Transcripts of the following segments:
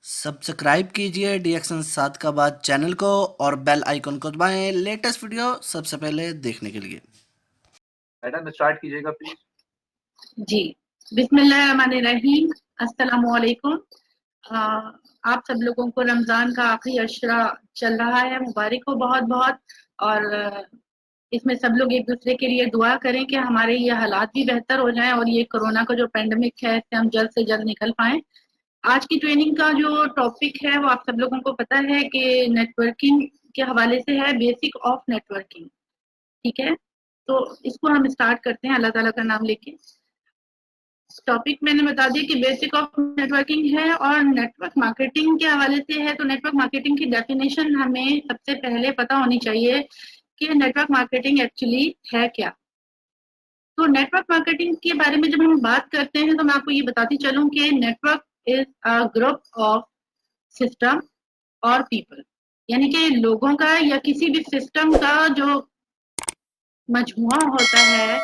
Subscribe कीजिए डीएक्शन 7 का बाद चैनल को और बेल आइकन को दबाएं लेटेस्ट वीडियो सबसे पहले देखने के लिए। मैडम स्टार्ट कीजिएगा प्लीज। जी, बिस्मिल्लाहिर्रहमानिर्रहीम, अस्सलामुअलैकुम। आप सब लोगों को रमज़ान का आखिरी अशरा चल रहा है, मुबारक हो बहुत बहुत। और इसमें सब लोग एक दूसरे के लिए दुआ करें कि हमारे ये हालात भी बेहतर हो जाएं और ये कोरोना का जो पेंडेमिक है इससे हम जल्द से जल्द निकल पाएं। आज की ट्रेनिंग का जो टॉपिक है वो आप सब लोगों को पता है कि नेटवर्किंग के हवाले से है, बेसिक ऑफ नेटवर्किंग। ठीक है, तो इसको हम स्टार्ट करते हैं अल्लाह ताला का नाम लेके। टॉपिक मैंने बता दिया कि बेसिक ऑफ नेटवर्किंग है और नेटवर्क मार्केटिंग के हवाले से है। तो नेटवर्क मार्केटिंग की डेफिनेशन हमें सबसे पहले पता होनी चाहिए कि नेटवर्क मार्केटिंग एक्चुअली है क्या। तो नेटवर्क मार्केटिंग के बारे में जब हम बात करते हैं तो मैं आपको ये बताती चलूं कि network is a group of system और पीपल, यानी कि लोगों का या किसी भी सिस्टम का जो मजमुआ होता है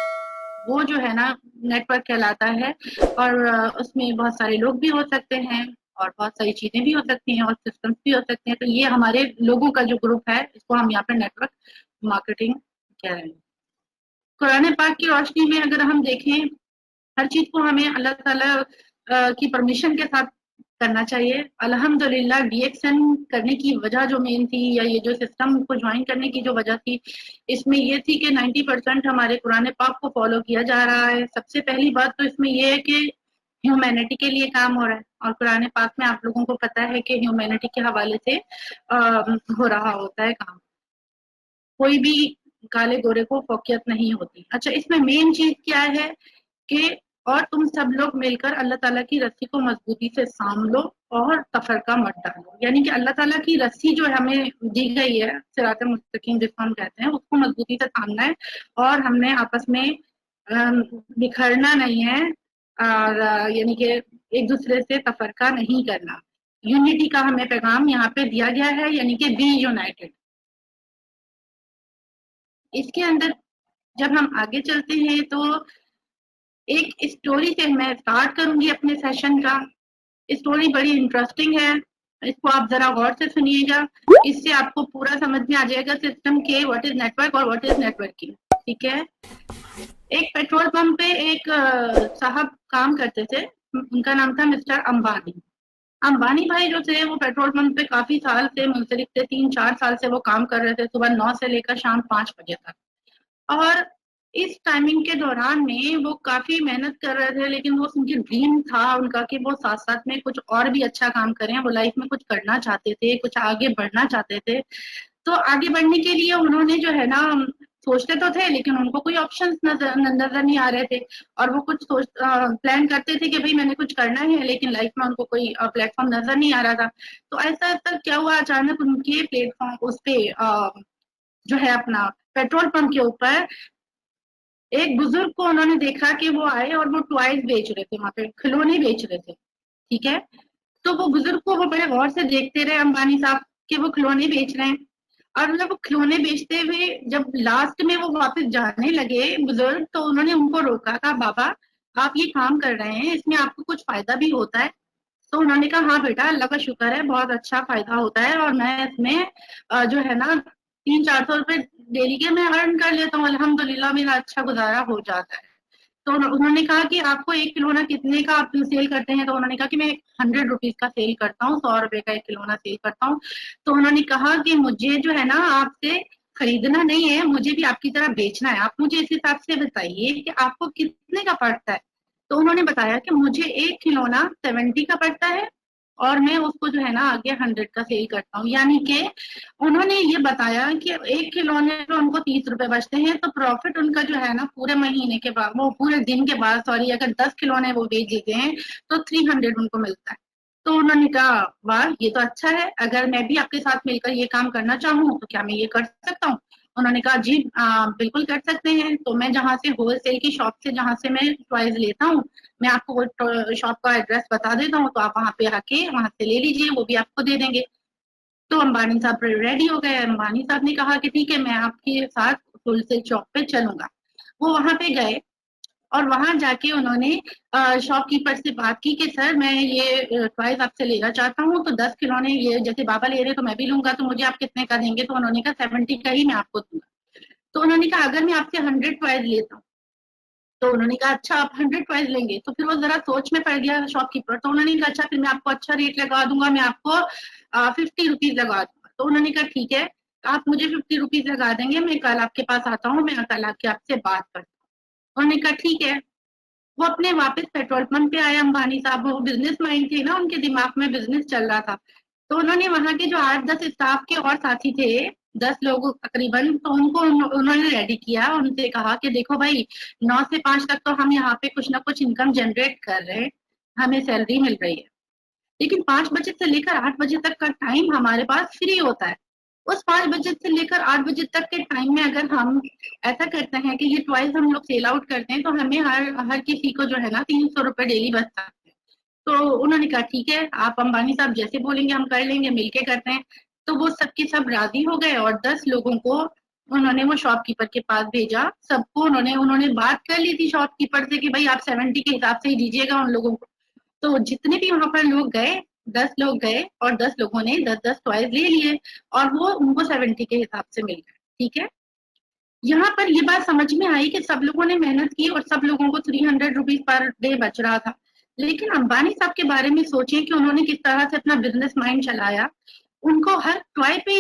वो जो है ना नेटवर्क कहलाता है। और उसमें बहुत सारे लोग भी हो सकते हैं और बहुत सारी चीजें भी हो सकती हैं और सिस्टम्स भी हो सकते हैं। तो ये हमारे लोगों का जो ग्रुप है इसको हम यहाँ पे नेटवर्क मार्केटिंग कह रहे हैं। कुरान पाक की रोशनी में अगर हम देखें, हर चीज को हमें अल्लाह ताला की परमिशन के साथ करना चाहिए। अल्हम्दुलिल्लाह डीएक्सन करने की वजह जो मेन थी या ये जो सिस्टम को ज्वाइन करने की जो वजह थी इसमें ये थी कि 90% हमारे कुरान पाक को फॉलो किया जा रहा है। सबसे पहली बात तो इसमें ये है कि ह्यूमैनिटी के लिए काम हो रहा है और कुरान पाक में आप लोगों को पता है कि ह्यूमैनिटी के हवाले से हो रहा होता है काम। कोई भी काले गोरे को फोकियत नहीं होती। अच्छा, इसमें मेन चीज क्या है कि और तुम सब लोग मिलकर अल्लाह ताला की रस्सी को मजबूती से साम लो और तफरका मत डालो। यानी कि अल्लाह ताला की रस्सी जो हमें दी गई है सिरात मुस्तकीम जिसको हम कहते हैं उसको मजबूती से थामना है और हमने आपस में बिखरना नहीं है और यानी कि एक दूसरे से तफरका नहीं करना। यूनिटी का हमें पैगाम यहाँ पे दिया गया है, यानी कि बी यूनाइटेड। इसके अंदर जब हम आगे चलते हैं तो एक स्टोरी से मैं स्टार्ट करूंगी अपने सेशन का। स्टोरी बड़ी इंटरेस्टिंग है, इसको आप जरा गौर से सुनिएगा, इससे आपको पूरा समझ में आ जाएगा सिस्टम के व्हाट इज नेटवर्क और व्हाट इज नेटवर्किंग। ठीक है, एक पेट्रोल पंप पे एक साहब काम करते थे, उनका नाम था मिस्टर अंबानी। अंबानी भाई जो थे वो पेट्रोल पंप पे काफी साल से मुंसलिक थे, 3-4 साल से वो काम कर रहे थे, सुबह 9 से लेकर शाम 5 बजे तक। और इस टाइमिंग के दौरान में वो काफी मेहनत कर रहे थे, लेकिन वो उनकी ड्रीम था उनका कि वो साथ साथ में कुछ और भी अच्छा काम करें, वो लाइफ में कुछ करना चाहते थे, कुछ आगे बढ़ना चाहते थे। तो आगे बढ़ने के लिए उन्होंने जो है ना सोचते तो थे लेकिन उनको कोई ऑप्शंस नजर नहीं आ रहे थे। और वो कुछ सोच प्लान करते थे कि भाई मैंने कुछ करना है, लेकिन लाइफ में उनको कोई प्लेटफॉर्म नजर नहीं आ रहा था। तो ऐसा तक क्या हुआ, अचानक उनके प्लेटफॉर्म उस पे जो है अपना पेट्रोल पंप के ऊपर एक बुजुर्ग को उन्होंने देखा कि वो आए और वो टॉयज बेच रहे थे, वहां पे खिलौने बेच रहे थे। ठीक है, तो वो बुजुर्ग को वो बड़े गौर से देखते रहे अंबानी साहब कि वो खिलौने बेच रहे हैं। और जब वो खिलौने बेचते हुए जब लास्ट में वो वापस जाने लगे बुजुर्ग, तो उन्होंने उनको रोका, कहा बाबा आप ये काम कर रहे हैं इसमें आपको कुछ फायदा भी होता है? तो उन्होंने कहा हाँ बेटा, अल्लाह का शुक्र है, बहुत अच्छा फायदा होता है और मैं इसमें जो है ना 300-400 रुपए डेली के मैं अर्न कर लेता हूँ, अल्हम्दुलिल्लाह मेरा अच्छा गुजारा हो जाता है। तो उन्होंने कहा कि आपको एक खिलौना कितने का आप सेल करते हैं? तो उन्होंने कहा कि मैं 100 रुपीज का सेल करता हूँ, 100 रुपए का एक खिलौना सेल करता हूँ। तो उन्होंने कहा कि मुझे जो है ना आपसे खरीदना नहीं है, मुझे भी आपकी तरह बेचना है, आप मुझे इस हिसाब से बताइए कि आपको कितने का पड़ता है। तो उन्होंने बताया कि मुझे एक खिलौना 70 का पड़ता है और मैं उसको जो है ना आगे 100 का सेल करता हूँ। यानी कि उन्होंने ये बताया कि एक खिलौने पे उनको 30 रुपए बचते हैं, तो प्रॉफिट उनका जो है ना पूरे महीने के बाद, वो पूरे दिन के बाद सॉरी, अगर 10 खिलौने वो बेच देते हैं तो 300 उनको मिलता है। तो उन्होंने कहा वाह ये तो अच्छा है, अगर मैं भी आपके साथ मिलकर ये काम करना चाहूँ तो क्या मैं ये कर सकता हूँ? उन्होंने कहा जी बिल्कुल कर सकते हैं। तो मैं जहाँ से होलसेल की शॉप से जहाँ से मैं टॉयज लेता हूँ, मैं आपको वो शॉप का एड्रेस बता देता हूँ, तो आप वहाँ पे आके वहाँ से ले लीजिए, वो भी आपको दे देंगे। तो अंबानी साहब रेडी हो गए। अंबानी साहब ने कहा कि ठीक है मैं आपके साथ होलसेल शॉप पे चलूंगा। वो वहां पे गए और वहां जाके उन्होंने शॉपकीपर से बात की कि सर मैं ये टॉयज आपसे लेना चाहता हूँ, तो 10 खिलौने ये जैसे बाबा ले रहे तो मैं भी लूंगा, तो मुझे आप कितने का देंगे? तो उन्होंने कहा 70 का ही मैं आपको दूंगा। तो उन्होंने कहा अगर मैं आपसे 100 टॉयज लेता हूँ, तो उन्होंने कहा अच्छा आप 100 टॉयज लेंगे? तो फिर वो जरा सोच में पड़ गया शॉपकीपर। तो उन्होंने कहा अच्छा फिर मैं आपको अच्छा रेट लगा दूंगा, मैं आपको 50 रुपीज लगा दूंगा। तो उन्होंने कहा ठीक है, आप मुझे 50 रुपीज लगा देंगे, मैं कल आपके पास आता हूँ, मैं कल आके आपसे बात करता हूँ। उन्होंने कहा ठीक है। वो अपने वापस पेट्रोल पंप पे आए अंबानी साहब, वो बिजनेस माइंड थे ना, उनके दिमाग में बिजनेस चल रहा था। तो उन्होंने वहां के जो 8-10 स्टाफ के और साथी थे, 10 लोग तकरीबन, तो उनको उन्होंने रेडी किया। उनसे कहा कि देखो भाई 9 से 5 तक तो हम यहाँ पे कुछ ना कुछ इनकम जनरेट कर रहे हैं, हमें सैलरी मिल रही है, लेकिन 5 बजे से लेकर 8 बजे तक का टाइम हमारे पास फ्री होता है। उस 5 बजे से लेकर 8 बजे तक के टाइम में अगर हम ऐसा करते हैं कि ये ट्वाइस हम लोग सेल आउट करते हैं, तो हमें हर हर किसी को जो है ना 300 रुपए डेली बचता है। तो उन्होंने कहा ठीक है, आप अंबानी साहब जैसे बोलेंगे हम कर लेंगे, मिलके करते हैं। तो वो सबके सब राजी हो गए और 10 लोगों को उन्होंने वो शॉपकीपर के पास भेजा। सबको उन्होंने उन्होंने बात कर ली थी शॉपकीपर से कि भाई आप 70 के हिसाब से ही दीजिएगा उन लोगों को। तो जितने भी वहां पर लोग गए, 10 लोग गए और 10 लोगों ने 10-10 टॉयज ले लिए और वो उनको 70 के हिसाब से मिल गए। ठीक है, यहाँ पर ये बात समझ में आई कि सब लोगों ने मेहनत की और सब लोगों को 300 रुपीज पर डे बच रहा था। लेकिन अंबानी साहब के बारे में सोचें कि उन्होंने किस तरह से अपना बिजनेस माइंड चलाया। उनको हर टॉय पे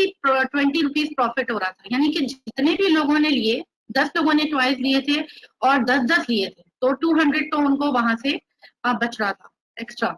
20 रुपीज प्रॉफिट हो रहा था, यानी कि जितने भी लोगों ने लिए, 10 लोगों ने टॉयज लिए थे और 10-10 लिए थे, तो 200 तो उनको वहां से बच रहा था एक्स्ट्रा।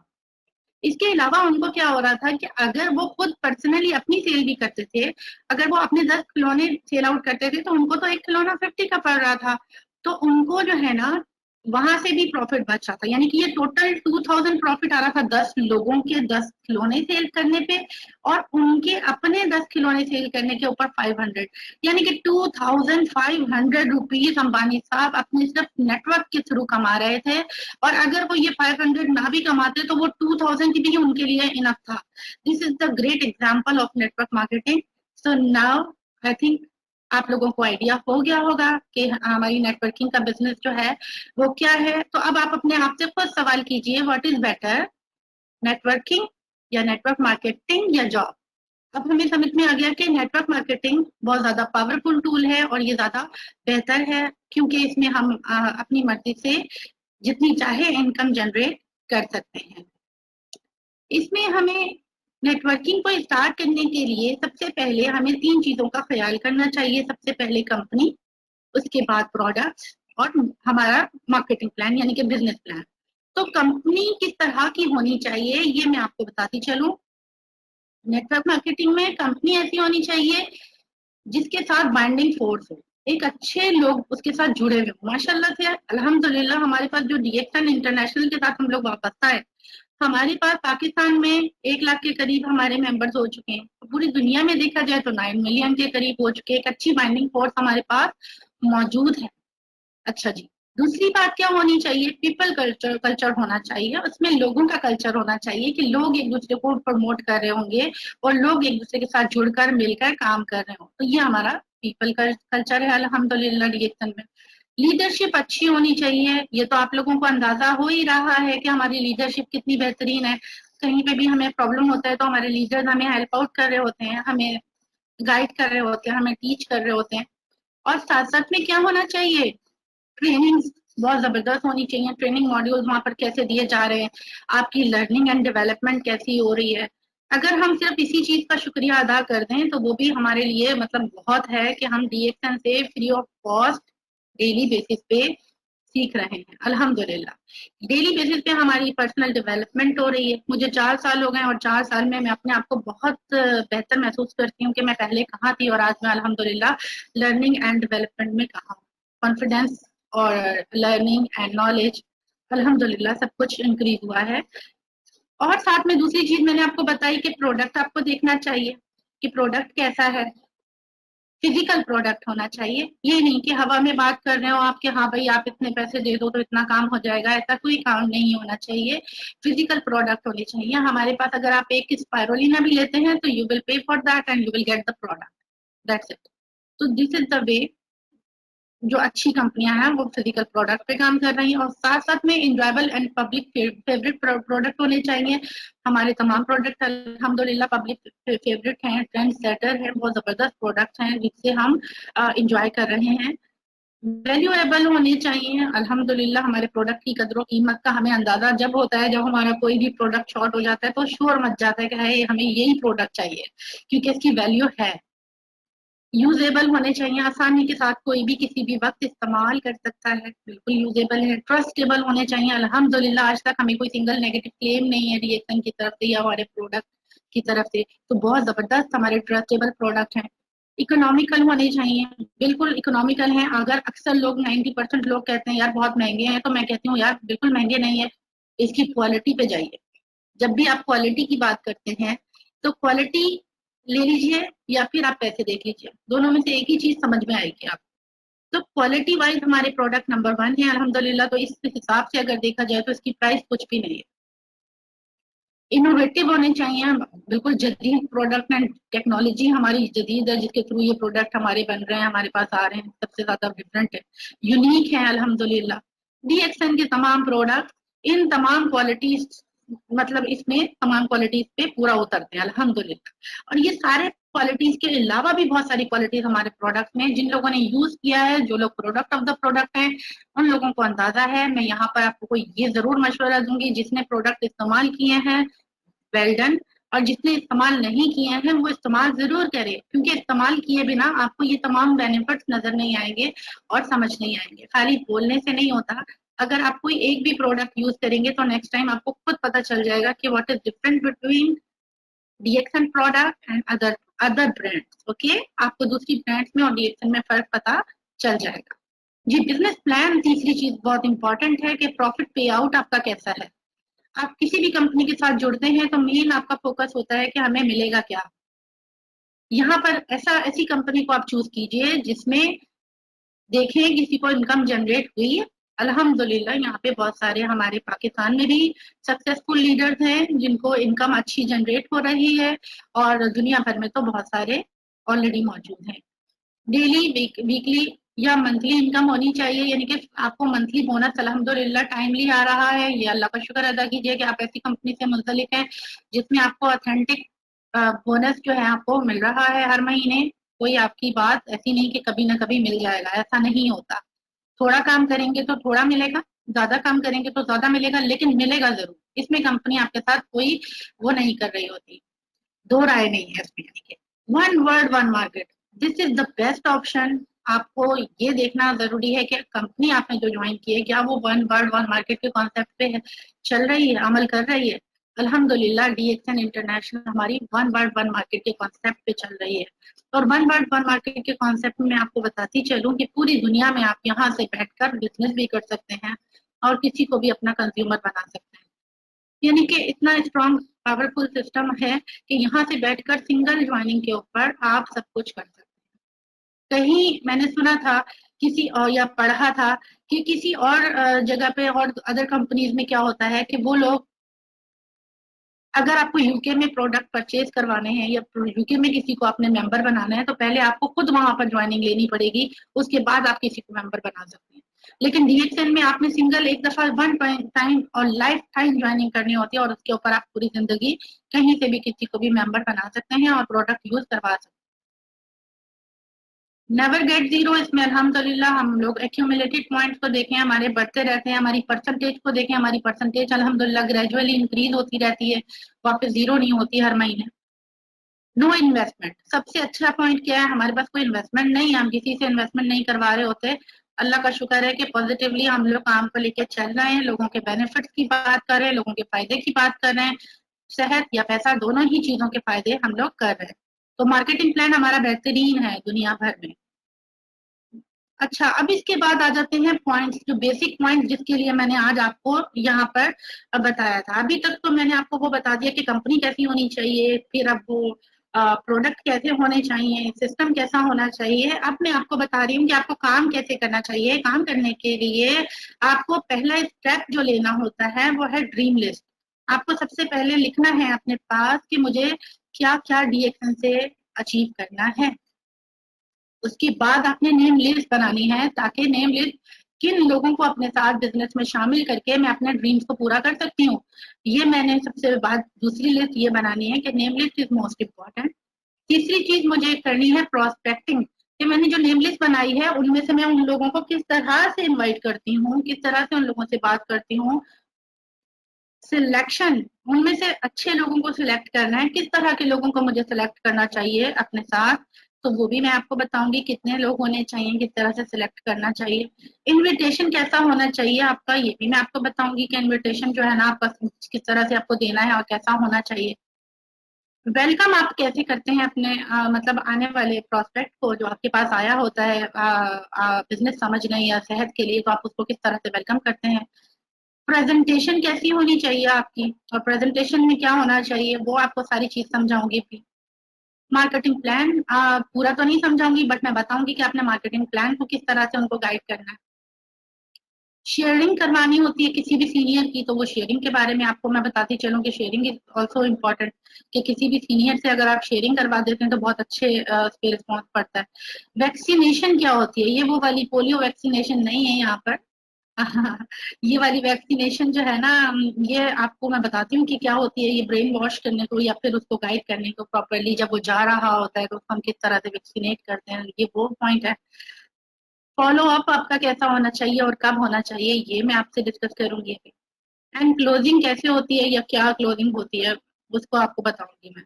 इसके अलावा उनको क्या हो रहा था कि अगर वो खुद पर्सनली अपनी सेल भी करते थे, अगर वो अपने 10 खिलौने सेल आउट करते थे, तो उनको तो एक खिलौना 50 का पड़ रहा था। तो उनको जो है ना वहां से भी प्रॉफिट बच रहा था, यानी कि ये टोटल 2000 प्रॉफिट आ रहा था 10 लोगों के 10 खिलौने सेल करने पे, और उनके अपने 10 खिलौने सेल करने के ऊपर 500, यानी कि 2500 रुपीज अंबानी साहब अपने सिर्फ नेटवर्क के थ्रू कमा रहे थे। और अगर वो ये 500 ना भी कमाते तो वो 2000 की भी उनके लिए इनफ था। This is the great example of network marketing. So now I think आप लोगों को आइडिया हो गया होगा कि हमारी नेटवर्किंग का बिजनेस जो है वो क्या है। तो अब आप अपने आप से खुद सवाल कीजिए, व्हाट इज बेटर, नेटवर्किंग या नेटवर्क मार्केटिंग या जॉब? अब हमें समझ में आ गया कि नेटवर्क मार्केटिंग बहुत ज्यादा पावरफुल टूल है और ये ज्यादा बेहतर है, क्योंकि इसमें हम अपनी मर्जी से जितनी चाहे इनकम जनरेट कर सकते हैं। इसमें हमें नेटवर्किंग को स्टार्ट करने के लिए सबसे पहले हमें 3 चीजों का ख्याल करना चाहिए। सबसे पहले कंपनी, उसके बाद प्रोडक्ट्स और हमारा मार्केटिंग प्लान यानी कि बिजनेस प्लान। तो कंपनी किस तरह की होनी चाहिए ये मैं आपको बताती चलूं। नेटवर्क मार्केटिंग में कंपनी ऐसी होनी चाहिए जिसके साथ बाइंडिंग फोर्स हो, एक अच्छे लोग उसके साथ जुड़े हुए हो। माशाल्लाह से अल्हम्दुलिल्लाह हमारे पास जो डीएक्सन इंटरनेशनल के साथ हम लोग वापस आए, हमारे पास पाकिस्तान में 1 लाख के करीब हमारे मेंबर्स हो चुके हैं। तो पूरी दुनिया में देखा जाए तो 9 मिलियन के करीब हो चुके हैं। एक अच्छी बाइंडिंग फोर्स हमारे पास मौजूद है। अच्छा जी, दूसरी बात क्या होनी चाहिए, पीपल कल्चर कल्चर होना चाहिए। उसमें लोगों का कल्चर होना चाहिए कि लोग एक दूसरे को प्रमोट कर रहे होंगे और लोग एक दूसरे के साथ जुड़कर मिलकर काम कर रहे हों। तो ये हमारा पीपल कल्चर है अल्हम्दुलिल्लाह डीएक्सन में। लीडरशिप अच्छी होनी चाहिए। ये तो आप लोगों को अंदाजा हो ही रहा है कि हमारी लीडरशिप कितनी बेहतरीन है। कहीं पे भी हमें प्रॉब्लम होता है तो हमारे लीडर्स हमें हेल्प आउट कर रहे होते हैं, हमें गाइड कर रहे होते हैं, हमें टीच कर रहे होते हैं। और साथ साथ में क्या होना चाहिए, ट्रेनिंग बहुत जबरदस्त होनी चाहिए। ट्रेनिंग मॉड्यूल्स वहां पर कैसे दिए जा रहे हैं, आपकी लर्निंग एंड डेवलपमेंट कैसी हो रही है। अगर हम सिर्फ इसी चीज का शुक्रिया अदा कर दें तो वो भी हमारे लिए मतलब बहुत है कि हम डीएक्सन से free of cost daily basis पे सीख रहे हैं अल्हम्दुलिल्लाह। डेली बेसिस पे हमारी पर्सनल डेवलपमेंट हो रही है। मुझे 4 साल हो गए और 4 साल में मैं अपने आप को बहुत बेहतर महसूस करती हूँ कि मैं पहले कहाँ थी और आज मैं अल्हम्दुलिल्लाह लर्निंग एंड डेवलपमेंट में कहाँ हूँ। कॉन्फिडेंस और लर्निंग एंड नॉलेज अल्हम्दुलिल्लाह सब कुछ इंक्रीज हुआ है। और साथ में दूसरी चीज मैंने आपको बताई कि प्रोडक्ट आपको देखना चाहिए कि प्रोडक्ट कैसा है। फिजिकल प्रोडक्ट होना चाहिए, ये नहीं कि हवा में बात कर रहे हो आप कि हाँ भाई आप इतने पैसे दे दो तो इतना काम हो जाएगा, ऐसा कोई काम नहीं होना चाहिए। फिजिकल प्रोडक्ट होने चाहिए हमारे पास। अगर आप एक स्पायरोलिना भी लेते हैं तो you will pay for that and you will get the product, that's it. तो दिस इज द वे जो अच्छी कंपनियां हैं वो फिजिकल प्रोडक्ट पे काम कर रही हैं, और साथ साथ में enjoyable and public favourite product होने चाहिए। हमारे तमाम प्रोडक्ट अल्हम्दुलिल्लाह पब्लिक फेवरेट हैं, ट्रेंड सेटर हैं, बहुत जबरदस्त प्रोडक्ट हैं जिससे हम इंजॉय कर रहे हैं। वैल्यूएबल होने चाहिए। अल्हम्दुलिल्लाह हमारे प्रोडक्ट की कदर कीमत का हमें अंदाजा जब होता है, जब हमारा कोई भी प्रोडक्ट शॉर्ट हो जाता है तो शोर मच जाता है कि है हमें यही प्रोडक्ट चाहिए, क्योंकि इसकी वैल्यू है। यूजेबल होने चाहिए, आसानी के साथ कोई भी किसी भी वक्त इस्तेमाल कर सकता है, बिल्कुल यूजेबल है। ट्रस्टेबल होने चाहिए। अल्हम्दुलिल्लाह आज तक हमें कोई सिंगल नेगेटिव क्लेम नहीं है रिएक्शन की तरफ से या हमारे प्रोडक्ट की तरफ से, तो बहुत जबरदस्त हमारे ट्रस्टेबल प्रोडक्ट हैं। इकोनॉमिकल होने चाहिए, बिल्कुल इकोनॉमिकल हैं। अगर अक्सर लोग 90% लोग कहते हैं यार बहुत महंगे हैं, तो मैं कहती हूँ यार बिल्कुल महंगे नहीं है, इसकी क्वालिटी पे जाइए। जब भी आप क्वालिटी की बात करते हैं तो क्वालिटी ले लीजिए या फिर आप पैसे देख लीजिए, दोनों में से एक ही चीज समझ में आएगी आप। तो क्वालिटी वाइज हमारे प्रोडक्ट नंबर 1 है अल्हम्दुलिल्लाह। तो इस हिसाब से अगर देखा जाए तो इसकी प्राइस कुछ भी नहीं है। इनोवेटिव होने चाहिए, बिल्कुल जदीद प्रोडक्ट एंड टेक्नोलॉजी हमारी जदीद है जिसके थ्रू ये प्रोडक्ट हमारे बन रहे हैं, हमारे पास आ रहे हैं, सबसे ज्यादा डिफरेंट है, यूनिक है अल्हम्दुलिल्लाह। डीएक्सएन के तमाम प्रोडक्ट इन तमाम क्वालिटीज, मतलब इसमें तमाम क्वालिटीज पे पूरा उतरते हैं अल्हम्दुलिल्लाह। और ये सारे क्वालिटीज के अलावा भी बहुत सारी क्वालिटीज हमारे प्रोडक्ट में, जिन लोगों ने यूज किया है, जो लोग प्रोडक्ट ऑफ द प्रोडक्ट हैं, उन लोगों को अंदाजा है। मैं यहाँ पर आपको ये जरूर मशवरा दूंगी, जिसने प्रोडक्ट इस्तेमाल किए हैं वेल डन, और जिसने इस्तेमाल नहीं किए हैं वो इस्तेमाल जरूर करें, क्योंकि इस्तेमाल किए बिना आपको ये तमाम बेनिफिट्स नजर नहीं आएंगे और समझ नहीं आएंगे। खाली बोलने से नहीं होता। अगर आप कोई एक भी प्रोडक्ट यूज करेंगे तो नेक्स्ट टाइम आपको खुद पता चल जाएगा कि what is different between DXN product and other other brands. Okay, आपको दूसरी ब्रांड्स में और डीएक्सन में फर्क पता चल जाएगा। जी, बिजनेस प्लान तीसरी चीज बहुत इंपॉर्टेंट है कि प्रॉफिट पे आउट आपका कैसा है। आप किसी भी कंपनी के साथ जुड़ते हैं तो मेन आपका फोकस होता है कि हमें मिलेगा क्या। यहाँ पर ऐसी कंपनी को आप चूज कीजिए जिसमें देखें किसी को इनकम जनरेट हुई है। अल्हम्दुलिल्लाह यहाँ पे बहुत सारे हमारे पाकिस्तान में भी सक्सेसफुल लीडर्स हैं जिनको इनकम अच्छी जनरेट हो रही है, और दुनिया भर में तो बहुत सारे ऑलरेडी मौजूद हैं। डेली वीकली या मंथली इनकम होनी चाहिए, यानी कि आपको मंथली बोनस अल्हम्दुलिल्लाह टाइमली आ रहा है, ये अल्लाह का शुक्र अदा कीजिए कि आप ऐसी कंपनी से मुंसलिक हैं जिसमें आपको ऑथेंटिक बोनस जो है आपको मिल रहा है हर महीने। कोई आपकी बात ऐसी नहीं कि कभी ना कभी मिल जाएगा, ऐसा नहीं होता। थोड़ा काम करेंगे तो थोड़ा मिलेगा, ज्यादा काम करेंगे तो ज्यादा मिलेगा, लेकिन मिलेगा जरूर। इसमें कंपनी आपके साथ कोई वो नहीं कर रही होती, दो राय नहीं है इसमें। यानी कि one word one market, this is the best option. आपको ये देखना जरूरी है कि कंपनी आपने जो ज्वाइन की है क्या वो वन वर्ड वन मार्केट के कॉन्सेप्ट पे है, चल रही है, अमल कर रही है। अल्हम्दुलिल्लाह डीएक्सएन इंटरनेशनल हमारी वन वर्ड वन मार्केट के कॉन्सेप्ट पे चल रही है। और वन वर्ड वन मार्केट के कॉन्सेप्ट में मैं आपको बताती चलूं कि पूरी दुनिया में आप यहाँ से बैठकर बिजनेस भी कर सकते हैं और किसी को भी अपना कंज्यूमर बना सकते हैं। यानी कि इतना स्ट्रॉन्ग पावरफुल सिस्टम है कि यहाँ से बैठकर सिंगल ज्वाइनिंग के ऊपर आप सब कुछ कर सकते हैं। कहीं मैंने सुना था किसी और या पढ़ा था कि किसी और जगह पे और अदर कंपनीज में क्या होता है कि वो लोग, अगर आपको यूके में प्रोडक्ट परचेज करवाने हैं या यूके में किसी को अपने मेंबर बनाना है तो पहले आपको खुद वहां पर ज्वाइनिंग लेनी पड़ेगी, उसके बाद आप किसी को मेंबर बना सकते हैं। लेकिन डीएक्सएन में आपने सिंगल एक दफा वन टाइम और लाइफ टाइम ज्वाइनिंग करनी होती है, और उसके ऊपर आप पूरी जिंदगी कहीं से भी किसी को भी मेंबर बना सकते हैं और प्रोडक्ट यूज करवा सकते हैं। नेवर गेट जीरो, इसमें अल्हम्दुलिल्लाह हम लोग एक्यूमुलेटेड पॉइंट्स को देखें, हमारे बढ़ते रहते हैं। हमारी परसेंटेज को देखें, हमारी परसेंटेज अल्हम्दुलिल्लाह ग्रेजुअली इंक्रीज होती रहती है, वापस जीरो नहीं होती हर महीने। नो इन्वेस्टमेंट, सबसे अच्छा पॉइंट क्या है, हमारे पास कोई इन्वेस्टमेंट नहीं है, हम किसी से इन्वेस्टमेंट नहीं करवा रहे होते। अल्लाह का शुक्र है कि पॉजिटिवली हम लोग काम को लेके चल रहे हैं, लोगों के बेनिफिट्स की बात कर रहे हैं, लोगों के फायदे की बात कर रहे हैं। सेहत या पैसा, दोनों ही चीजों के फायदे हम लोग कर रहे हैं। तो मार्केटिंग प्लान हमारा बेहतरीन है दुनिया भर में। अच्छा, अब इसके बाद आ जाते हैं पॉइंट्स, जो बेसिक पॉइंट्स जिसके लिए मैंने आज आपको यहाँ पर बताया था। अभी तक तो मैंने आपको वो बता दिया कि कंपनी कैसी होनी चाहिए, फिर अब वो प्रोडक्ट कैसे होने चाहिए, सिस्टम कैसा होना चाहिए। अब मैं आपको बता रही हूँ कि आपको काम कैसे करना चाहिए। काम करने के लिए आपको पहला स्टेप जो लेना होता है वो है ड्रीम लिस्ट। आपको सबसे पहले लिखना है अपने पास कि मुझे क्या क्या डीएक्सन से अचीव करना है। उसके बाद आपने नेम लिस्ट बनानी है, ताकि नेम लिस्ट किन लोगों को अपने साथ बिजनेस में शामिल करके मैं अपने ड्रीम्स को पूरा कर सकती हूँ। ये मैंने सबसे बात दूसरी लिस्ट ये बनानी है कि name list is most important. तीसरी चीज मुझे करनी है प्रोस्पेक्टिंग, कि मैंने जो नेम लिस्ट बनाई है उनमें से मैं उन लोगों को किस तरह से इनवाइट करती हूँ, किस तरह से उन लोगों से बात करती हूँ। सिलेक्शन, उनमें से अच्छे लोगों को सिलेक्ट करना है, किस तरह के लोगों को मुझे सिलेक्ट करना चाहिए अपने साथ, तो वो भी मैं आपको बताऊंगी कितने लोग होने चाहिए, किस तरह से सिलेक्ट करना चाहिए। इनविटेशन कैसा होना चाहिए आपका, ये भी मैं आपको बताऊंगी कि इनविटेशन जो है ना आपका किस तरह से आपको देना है और कैसा होना चाहिए। वेलकम आप कैसे करते हैं अपने मतलब आने वाले प्रोस्पेक्ट को जो आपके पास आया होता है बिजनेस समझने या सेहत के लिए, तो आप उसको किस तरह से वेलकम करते हैं। प्रेजेंटेशन कैसी होनी चाहिए आपकी, और प्रेजेंटेशन में क्या होना चाहिए, वो आपको सारी चीज समझाऊंगी भी। मार्केटिंग प्लान पूरा तो नहीं समझाऊंगी, बट मैं बताऊंगी कि आपने मार्केटिंग प्लान को किस तरह से उनको गाइड करना है। शेयरिंग करवानी होती है किसी भी सीनियर की, तो वो शेयरिंग के बारे में आपको मैं बताती चलूं कि शेयरिंग इज ऑल्सो इम्पोर्टेंट, कि किसी भी सीनियर से अगर आप शेयरिंग करवा देते हैं तो बहुत अच्छे उस पर रिस्पॉन्स पड़ता है। वैक्सीनेशन क्या होती है, ये वो वाली पोलियो वैक्सीनेशन नहीं है यहाँ पर। ये वाली वैक्सीनेशन जो है ना, ये आपको मैं बताती हूँ कि क्या होती है। ये ब्रेन वॉश करने को या फिर उसको गाइड करने को प्रॉपरली, जब वो जा रहा होता है तो हम किस तरह से वैक्सीनेट करते हैं, ये वो पॉइंट है। फॉलो अप आपका कैसा होना चाहिए और कब होना चाहिए, ये मैं आपसे डिस्कस करूंगी अभी। एंड क्लोजिंग कैसे होती है या क्या क्लोजिंग होती है, उसको आपको बताऊंगी मैं।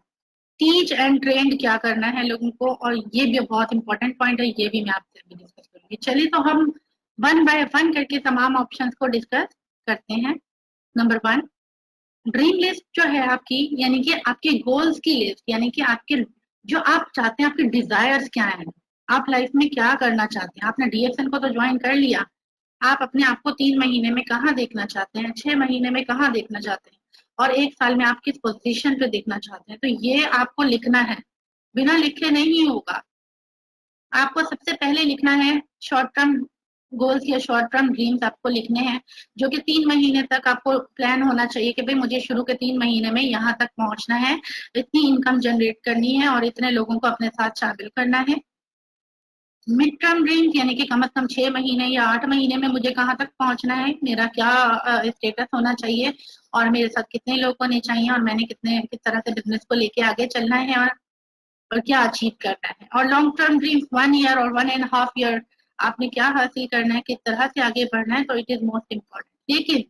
टीच एंड ट्रेंड क्या करना है लोगों को, और ये भी बहुत इंपॉर्टेंट पॉइंट है, ये भी मैं आपसे अभी डिस्कस करूंगी। चलिए तो हम वन बाय वन करके तमाम ऑप्शंस को डिस्कस करते हैं। नंबर वन, ड्रीम लिस्ट जो है आपकी, यानी कि आपके गोल्स की लिस्ट, यानी कि आपके जो आप चाहते हैं, आपके डिजायर्स क्या हैं, आप लाइफ में क्या करना चाहते हैं। आपने डीएक्सएन को तो ज्वाइन कर लिया, आप अपने आप को 3 महीने में कहाँ देखना चाहते हैं, 6 महीने में कहाँ देखना चाहते हैं, और 1 साल में आप किस पोजीशन पे देखना चाहते हैं, तो ये आपको लिखना है। बिना लिखे नहीं होगा। आपको सबसे पहले लिखना है शॉर्ट टर्म गोल्स या शॉर्ट टर्म ड्रीम्स आपको लिखने हैं, जो कि 3 महीने तक आपको प्लान होना चाहिए कि भाई मुझे शुरू के 3 महीने में यहाँ तक पहुंचना है, इतनी इनकम जनरेट करनी है और इतने लोगों को अपने साथ शामिल करना है। मिड टर्म ड्रीम्स, यानी कि कम से कम 6 महीने या 8 महीने में मुझे कहाँ तक पहुंचना है, मेरा क्या स्टेटस होना चाहिए, और मेरे साथ कितने लोग होने चाहिए, और मैंने किस तरह से बिजनेस को लेके आगे चलना है, और क्या अचीव करना है। और लॉन्ग टर्म ड्रीम्स 1 ईयर और 1.5 ईयर, आपने क्या हासिल करना है, किस तरह से आगे बढ़ना है, तो इट इज मोस्ट इम्पोर्टेंट। लेकिन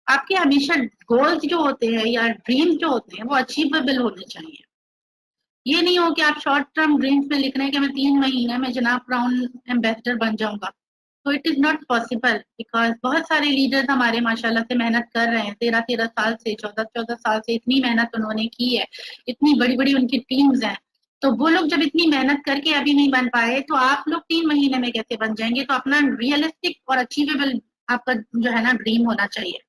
आपके हमेशा गोल्स जो होते हैं या ड्रीम्स जो होते हैं वो अचीवेबल होने चाहिए। ये नहीं हो कि आप शॉर्ट टर्म ड्रीम्स में लिख रहे हैं कि मैं 3 महीने में जनाब ब्राउन एम्बेसडर बन जाऊंगा, तो it is not possible. Because बहुत सारे लीडर्स हमारे माशाल्लाह से मेहनत कर रहे हैं, 13-13 साल से, 14-14 साल से इतनी मेहनत उन्होंने की है, इतनी बड़ी बड़ी उनकी टीम्स हैं। तो वो लोग जब इतनी मेहनत करके अभी नहीं बन पाए, तो आप लोग 3 महीने में कैसे बन जाएंगे। तो अपना रियलिस्टिक और अचीवेबल आपका जो है ना ड्रीम होना चाहिए।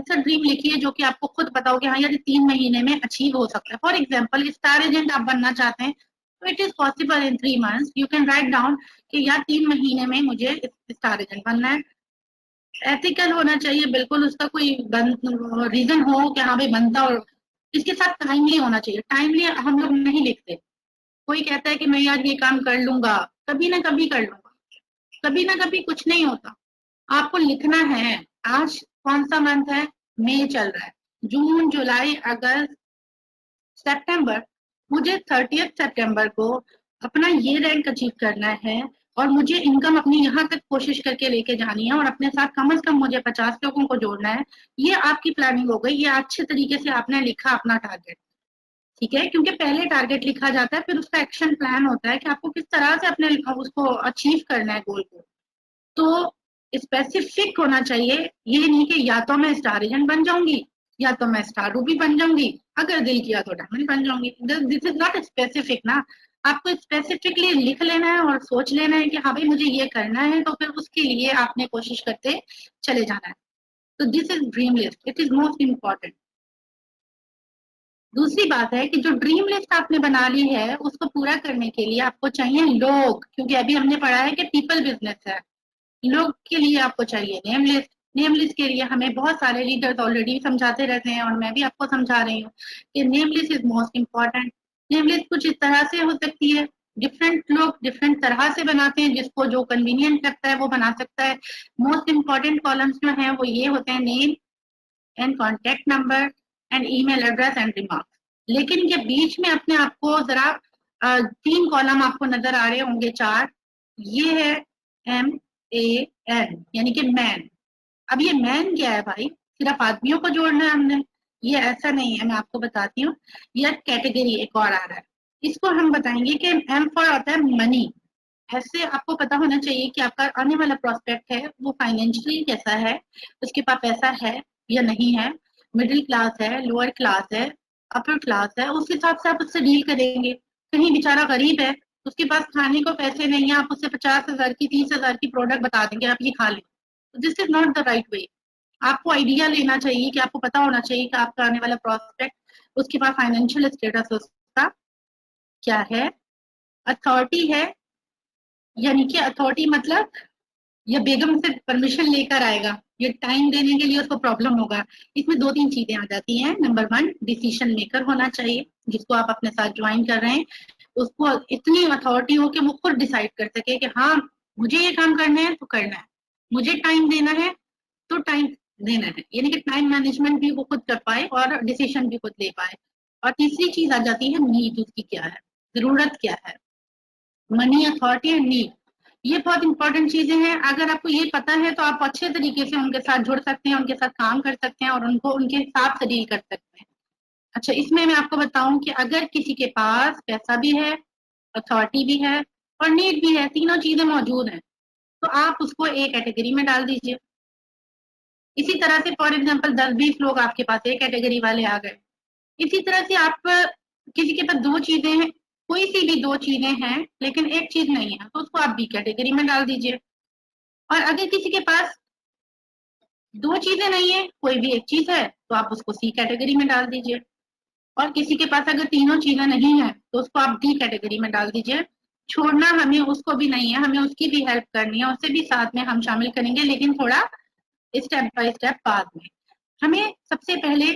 ऐसा ड्रीम लिखिए जो कि आपको खुद पता हो कि हाँ यार 3 महीने में अचीव हो सकता है। फॉर एग्जाम्पल, स्टार एजेंट आप बनना चाहते हैं, तो it is possible in 3 months. You can write down कि यार 3 महीने में मुझे स्टार एजेंट बनना है। एथिकल होना चाहिए बिल्कुल, उसका कोई रीजन हो कि हाँ भाई बनता हो। इसके साथ टाइमली होना चाहिए। टाइमली हम लोग नहीं लिखते। कोई कहता है कि मैं यार ये काम कर लूंगा, कभी ना कभी कर लूंगा, कभी ना कभी कुछ नहीं होता। आपको लिखना है। आज कौन सा मंथ है, मई चल रहा है, जून जुलाई अगस्त सितंबर, मुझे 30 सितंबर को अपना ये रैंक अचीव करना है, और मुझे इनकम अपनी यहाँ तक कोशिश करके लेके जानी है, और अपने साथ कम से कम मुझे 50 लोगों को जोड़ना है। ये आपकी प्लानिंग हो गई, ये अच्छे तरीके से आपने लिखा अपना टारगेट। ठीक है, क्योंकि पहले टारगेट लिखा जाता है, फिर उसका एक्शन प्लान होता है कि आपको किस तरह से अपने उसको अचीव करना है गोल को। तो स्पेसिफिक होना चाहिए। ये नहीं कि या तो मैं स्टार एजेंट बन जाऊंगी या तो मैं स्टार रूबी बन जाऊंगी, अगर दिल किया तो डायमंड बन जाऊंगी। दिस इज नॉट स्पेसिफिक ना। आपको स्पेसिफिकली लिख लेना है और सोच लेना है कि हाँ भाई मुझे ये करना है, तो फिर उसके लिए आपने कोशिश करते चले जाना है। तो this is dream list, it is most important. दूसरी बात है कि जो ड्रीम लिस्ट आपने बना ली है उसको पूरा करने के लिए आपको चाहिए लोग, क्योंकि अभी हमने पढ़ा है कि पीपल बिजनेस है। लोग के लिए आपको चाहिए नेम लिस्ट। नेम लिस्ट के लिए हमें बहुत सारे लीडर्स ऑलरेडी समझाते रहते हैं, और मैं भी आपको समझा रही हूँ कि name list is most important. Name list कुछ इस तरह से हो सकती है डिफरेंट लोग डिफरेंट तरह से बनाते हैं, जिसको जो कन्वीनियंट लगता है वो बना सकता है। मोस्ट इम्पॉर्टेंट कॉलम्स जो हैं वो ये होते हैं, name and contact number and email address and remarks. लेकिन ये बीच में अपने आपको जरा 3 कॉलम आपको नजर आ रहे होंगे, 4, ये है MAN यानी कि मैन। अब ये मैन क्या है भाई? सिर्फ आदमियों को जोड़ना है हमने? ये ऐसा नहीं है, मैं आपको बताती हूँ। ये कैटेगरी एक और आ रहा है, इसको हम बताएंगे कि M फॉर आता है मनी। ऐसे आपको पता होना चाहिए कि आपका आने वाला प्रोस्पेक्ट है वो फाइनेंशियली कैसा है, उसके पास पैसा है या नहीं है, मिडिल क्लास है, लोअर क्लास है, अपर क्लास है, उस हिसाब से आप उससे डील करेंगे। कहीं बेचारा गरीब है, उसके पास खाने को पैसे नहीं है, आप उससे 50,000 की 30,000 की प्रोडक्ट बता देंगे आप ये खा लें, this is not the right way. आपको आइडिया लेना चाहिए कि आपको पता होना चाहिए कि आपका आने वाला प्रोस्पेक्ट, उसके पास फाइनेंशियल स्टेटस उसका क्या है, अथॉरिटी है, यानी कि अथॉरिटी मतलब या बेगम से परमिशन लेकर आएगा, ये टाइम देने के लिए उसको प्रॉब्लम होगा। इसमें 2-3 चीजें आ जाती हैं। नंबर 1, डिसीजन मेकर होना चाहिए, जिसको आप अपने साथ ज्वाइन कर रहे हैं उसको इतनी अथॉरिटी हो कि वो खुद डिसाइड कर सके कि हाँ मुझे ये काम करना है तो करना है, मुझे टाइम देना है तो टाइम देना है, यानी कि टाइम मैनेजमेंट भी वो खुद कर पाए और डिसीजन भी खुद ले पाए। और तीसरी चीज आ जाती है नीड, उसकी क्या है, जरूरत क्या है। मनी, अथॉरिटी एंड नीड, ये बहुत इंपॉर्टेंट चीजें हैं। अगर आपको ये पता है तो आप अच्छे तरीके से उनके साथ जुड़ सकते हैं, उनके साथ काम कर सकते हैं और उनको उनके हिसाब से डील कर सकते हैं। अच्छा, इसमें मैं आपको बताऊं कि अगर किसी के पास पैसा भी है, अथॉरिटी भी है और नीड भी है, तीनों चीजें मौजूद हैं, तो आप उसको एक कैटेगरी में डाल दीजिए। इसी तरह से फॉर एग्जाम्पल 10-20 लोग आपके पास एक कैटेगरी वाले आ गए। इसी तरह से आप किसी के पास 2 चीजें हैं, कोई सी भी 2 चीजें हैं लेकिन एक चीज नहीं है, तो उसको आप बी कैटेगरी में डाल दीजिए। और अगर किसी के पास 2 चीजें नहीं है, कोई भी एक चीज है, तो आप उसको सी कैटेगरी में डाल दीजिए। और किसी के पास अगर तीनों चीजें नहीं है तो उसको आप डी कैटेगरी में डाल दीजिए। छोड़ना हमें उसको भी नहीं है, हमें उसकी भी हेल्प करनी है, उसे भी साथ में हम शामिल करेंगे, लेकिन थोड़ा स्टेप बाय स्टेप बाद में। हमें सबसे पहले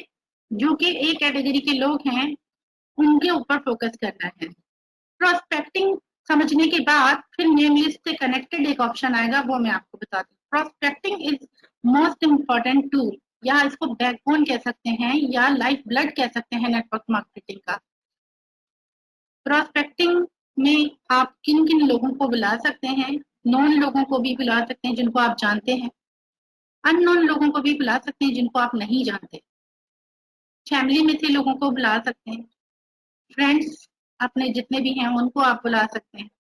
जो कि ए कैटेगरी के लोग हैं उनके ऊपर फोकस करना है। प्रोस्पेक्टिंग समझने के बाद फिर नेम लिस्ट से कनेक्टेड एक ऑप्शन आएगा, वो मैं आपको बताती हूँ। Prospecting is most important tool, या इसको बैकबोन कह सकते हैं या लाइफ ब्लड कह सकते हैं नेटवर्क मार्केटिंग का। प्रोस्पेक्टिंग में आप किन किन लोगों को बुला सकते हैं, नॉन लोगों को भी बुला सकते हैं जिनको आप जानते हैं, अननोन लोगों को भी बुला सकते हैं जिनको आप नहीं जानते, फैमिली में से लोगों को बुला सकते हैं, फ्रेंड्स अपने जितने भी हैं उनको आप बुला सकते हैं,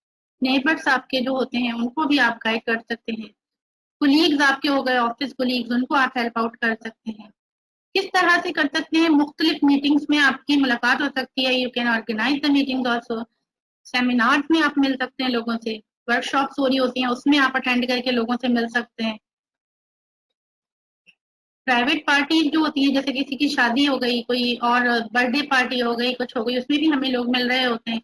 नेबर्स आपके जो होते हैं उनको भी आप गाइड कर सकते हैं, कुलीग्स आपके हो गए ऑफिस कुलीग्स, उनको आप हेल्प आउट कर सकते हैं। किस तरह से कर सकते हैं? मुख्तलिफ मीटिंग्स में आपकी मुलाकात हो सकती है, you can organise the meeting also. Seminars में आप मिल सकते हैं लोगों से, वर्कशॉप्स हो रही होती हैं उसमें आप अटेंड करके लोगों से मिल सकते हैं। प्राइवेट पार्टी जो होती है, जैसे किसी की शादी हो गई, कोई और बर्थडे पार्टी हो गई, कुछ हो गई, उसमें भी हमें लोग मिल रहे होते हैं।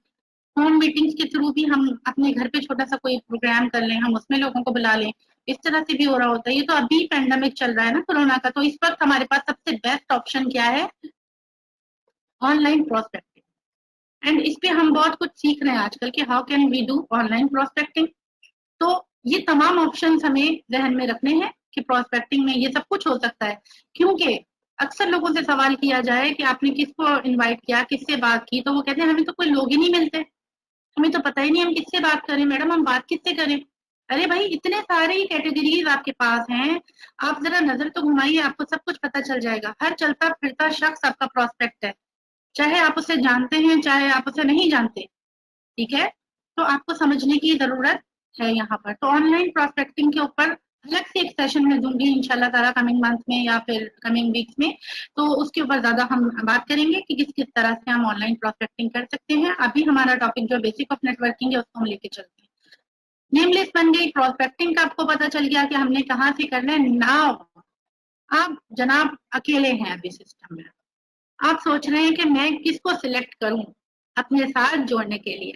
होम मीटिंग्स के थ्रू भी हम अपने घर पे छोटा सा कोई प्रोग्राम कर लें, हम उसमें लोगों को बुला लें, इस तरह से भी हो रहा होता है। ये तो अभी पैंडेमिक चल रहा है ना कोरोना का, तो इस वक्त हमारे पास सबसे बेस्ट ऑप्शन क्या है? Online prospecting. एंड इस पे हम बहुत कुछ सीख रहे हैं आजकल कि how can we do online prospecting. तो ये तमाम ऑप्शंस हमें ध्यान में रखने हैं कि प्रोस्पेक्टिंग में ये सब कुछ हो सकता है। क्योंकि अक्सर लोगों से सवाल किया जाए कि आपने किसको इनवाइट किया, किससे बात की, तो वो कहते हैं हमें तो कोई लोग ही नहीं मिलते, हमें तो पता ही नहीं हम किससे बात करें, मैडम हम बात किससे करें। अरे भाई, इतने सारे कैटेगरीज आपके पास हैं, आप जरा नजर तो घुमाइए, आपको सब कुछ पता चल जाएगा। हर चलता फिरता शख्स आपका प्रोस्पेक्ट है, चाहे आप उसे जानते हैं चाहे आप उसे नहीं जानते, ठीक है। तो आपको समझने की जरूरत है यहाँ पर। तो ऑनलाइन प्रोस्पेक्टिंग के ऊपर अलग से एक सेशन में दूंगी इंशाल्लाह ताला, कमिंग मंथ में या फिर कमिंग वीक्स में। तो उसके ऊपर ज्यादा हम बात करेंगे कि किस किस तरह से हम ऑनलाइन प्रोस्पेक्टिंग कर सकते हैं। अभी हमारा टॉपिक जो बेसिक ऑफ नेटवर्किंग है उसको हम लेके चलते हैं। नेम लिस्ट बन गई, प्रोस्पेक्टिंग का आपको पता चल गया कि हमने कहाँ से करना है। नाउ आप जनाब अकेले हैं अभी सिस्टम में, आप सोच रहे हैं कि मैं किसको सिलेक्ट करूं अपने साथ जोड़ने के लिए।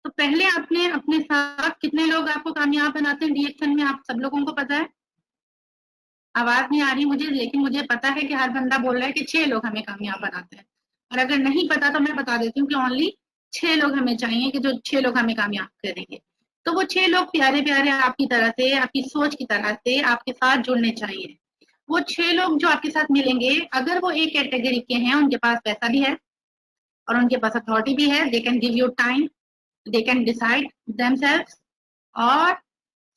तो पहले आपने अपने साथ कितने लोग आपको कामयाब बनाते हैं रिएक्शन में, आप सब लोगों को पता है। आवाज नहीं आ रही मुझे, लेकिन मुझे पता है कि हर बंदा बोल रहा है कि 6 लोग हमें कामयाब बनाते हैं। और अगर नहीं पता तो मैं बता देती हूँ कि ओनली 6 लोग हमें चाहिए कि जो 6 लोग हमें कामयाब करेंगे। तो वो 6 लोग प्यारे प्यारे आपकी तरह से, आपकी सोच की तरह से आपके साथ जुड़ने चाहिए। वो 6 लोग जो आपके साथ मिलेंगे, अगर वो एक कैटेगरी के हैं, उनके पास पैसा भी है और उनके पास अथॉरिटी भी है, they can give you time, they can decide themselves, और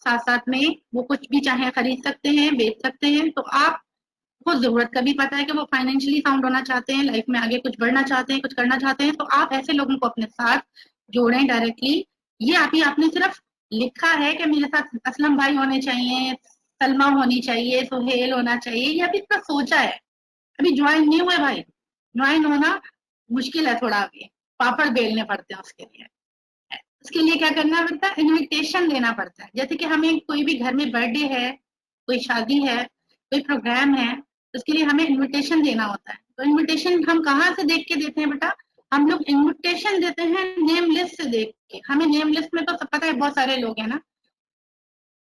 साथ साथ में वो कुछ भी चाहे खरीद सकते हैं, बेच सकते हैं। तो आपको जरूरत का भी पता है कि वो फाइनेंशियली साउंड होना चाहते हैं, लाइफ में आगे कुछ बढ़ना चाहते हैं, कुछ करना चाहते हैं, तो आप ऐसे लोगों को अपने साथ जोड़ें डायरेक्टली। ये अभी आपने सिर्फ लिखा है कि मेरे साथ असलम भाई होने चाहिए, सलमा होनी चाहिए, सुहेल होना चाहिए, ये अभी इतना सोचा है, अभी ज्वाइन नहीं हुए भाई। ज्वाइन होना मुश्किल है थोड़ा, अभी पापड़ बेलने पड़ते हैं उसके लिए। उसके लिए क्या करना पड़ता है, इनविटेशन देना पड़ता है। जैसे कि हमें कोई भी घर में बर्थडे है, कोई शादी है, कोई प्रोग्राम है, उसके लिए हमें इनविटेशन देना होता है। तो इनविटेशन हम कहाँ से देख के देते हैं बेटा, हम लोग इनविटेशन देते हैं नेम लिस्ट से देख के। हमें नेम लिस्ट में तो सब पता है, बहुत सारे लोग हैं ना।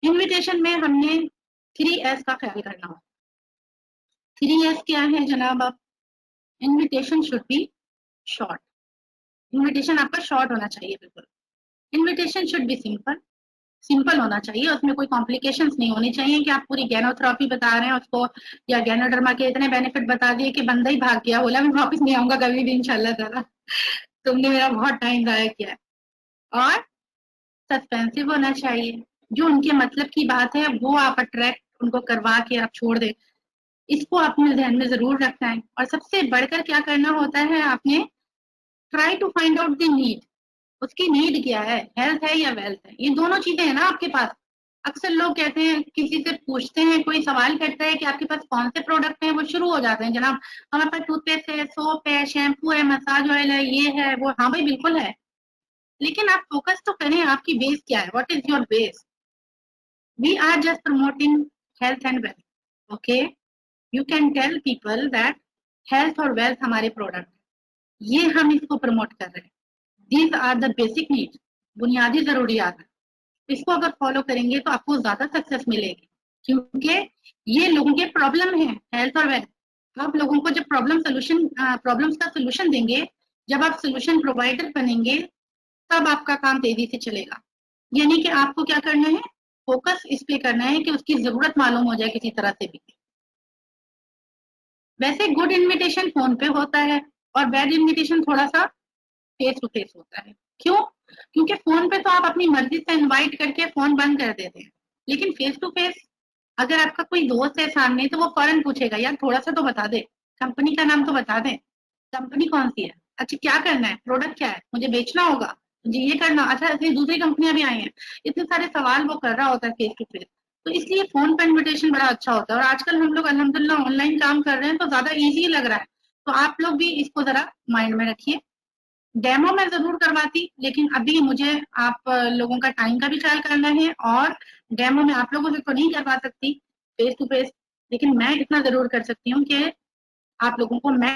इनविटेशन में हमने 3S का ख्याल करना होता है। 3S क्या है जनाब? आप, invitation should be short. Invitation आपका शॉर्ट होना चाहिए बिल्कुल। Invitation should be simple, simple होना चाहिए, उसमें कोई कॉम्प्लिकेशंस नहीं होनी चाहिए कि आप पूरी गैनोथेरेपी बता रहे हैं उसको, या गैनोडर्मा के इतने बेनिफिट बता दिए कि बंदा ही भाग गया, बोला मैं वापस नहीं आऊंगा कभी भी इंशाल्लाह ताला, तुमने मेरा बहुत टाइम जाया किया है। और सस्पेंसिव होना चाहिए, जो उनके मतलब की बात है वो आप अट्रैक्ट उनको करवा के आप छोड़ दे, इसको अपने ध्यान में जरूर रखना है। और सबसे बढ़कर क्या करना होता है, आपने try to find out the need, उसकी नीड क्या है, हेल्थ है या वेल्थ है, ये दोनों चीजें है ना आपके पास। अक्सर लोग कहते हैं, किसी से पूछते हैं, कोई सवाल करता है कि आपके पास कौन से प्रोडक्ट हैं, वो शुरू हो जाते हैं जनाब हमारे पास टूथपेस्ट है, सोप है, शैम्पू है, मसाज ऑयल है, ये है वो। हाँ भाई बिल्कुल है, लेकिन आप फोकस तो करें, आपकी बेस क्या है, what is your base. We are just promoting health and wealth, okay. You can tell people that health और वेल्थ हमारे प्रोडक्ट, ये हम इसको प्रमोट कर रहे हैं। These are the basic needs, बुनियादी जरूरियात। इसको अगर फॉलो करेंगे तो आपको ज्यादा सक्सेस मिलेगी, क्योंकि ये लोगों के प्रॉब्लम है, हेल्थ और वेल्थ। आप लोगों को जब प्रॉब्लम्स का सोल्यूशन देंगे, जब आप सोल्यूशन प्रोवाइडर बनेंगे, तब आपका काम तेजी से चलेगा। यानी कि आपको क्या करना है, फोकस इस पे करना है कि उसकी जरूरत मालूम हो जाए किसी तरह से भी। वैसे गुड इनविटेशन फोन पे होता है और बैड इनविटेशन थोड़ा सा फेस टू फेस होता है। क्यों? क्योंकि फोन पे तो आप अपनी मर्जी से इनवाइट करके फोन बंद कर देते हैं, लेकिन फेस टू फेस अगर आपका कोई दोस्त है सामने, तो वो फौरन पूछेगा यार थोड़ा सा तो बता दे, कंपनी का नाम तो बता दे, कंपनी कौन सी है, अच्छा क्या करना है, प्रोडक्ट क्या है, मुझे बेचना होगा, मुझे ये करना, अच्छा ऐसी दूसरी कंपनियां भी आई हैं, इतने सारे सवाल वो कर रहा होता है फेस टू फेस। तो इसलिए फोन पर इन्विटेशन बड़ा अच्छा होता है। और आजकल हम लोग अल्हम्दुलिल्लाह ऑनलाइन काम कर रहे हैं, तो ज्यादा ईजी लग रहा है। तो आप लोग भी इसको जरा माइंड में रखिए। डेमो मैं जरूर करवाती, लेकिन अभी मुझे आप लोगों का टाइम का भी ख्याल करना है, और डेमो में आप लोगों से तो नहीं करवा सकती फेस टू फेस, लेकिन मैं इतना जरूर कर सकती हूँ कि आप लोगों को मैं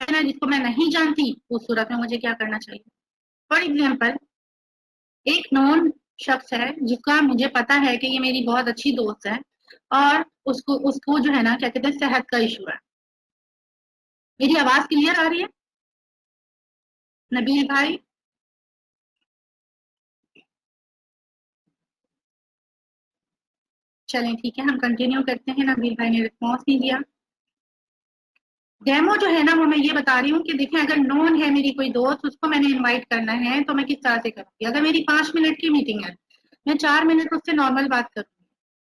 जिसको मैं नहीं जानती, उस सूरत में मुझे क्या करना चाहिए। फॉर एग्जाम्पल, एक नॉन शख्स है जिसका मुझे पता है कि ये मेरी बहुत अच्छी दोस्त है, और उसको उसको जो है ना क्या कहते हैं, सेहत का इशू है। मेरी आवाज क्लियर आ रही है नबील भाई? चलें ठीक है, हम कंटिन्यू करते हैं। नबील भाई ने रिस्पॉन्स नहीं दिया। डेमो जो है ना, वो मैं ये बता रही हूँ कि देखें, अगर नोन है मेरी कोई दोस्त, उसको मैंने इनवाइट करना है, तो मैं किस तरह से करूँगी। अगर मेरी 5 मिनट की मीटिंग है, मैं 4 मिनट उससे नॉर्मल बात करूँगी।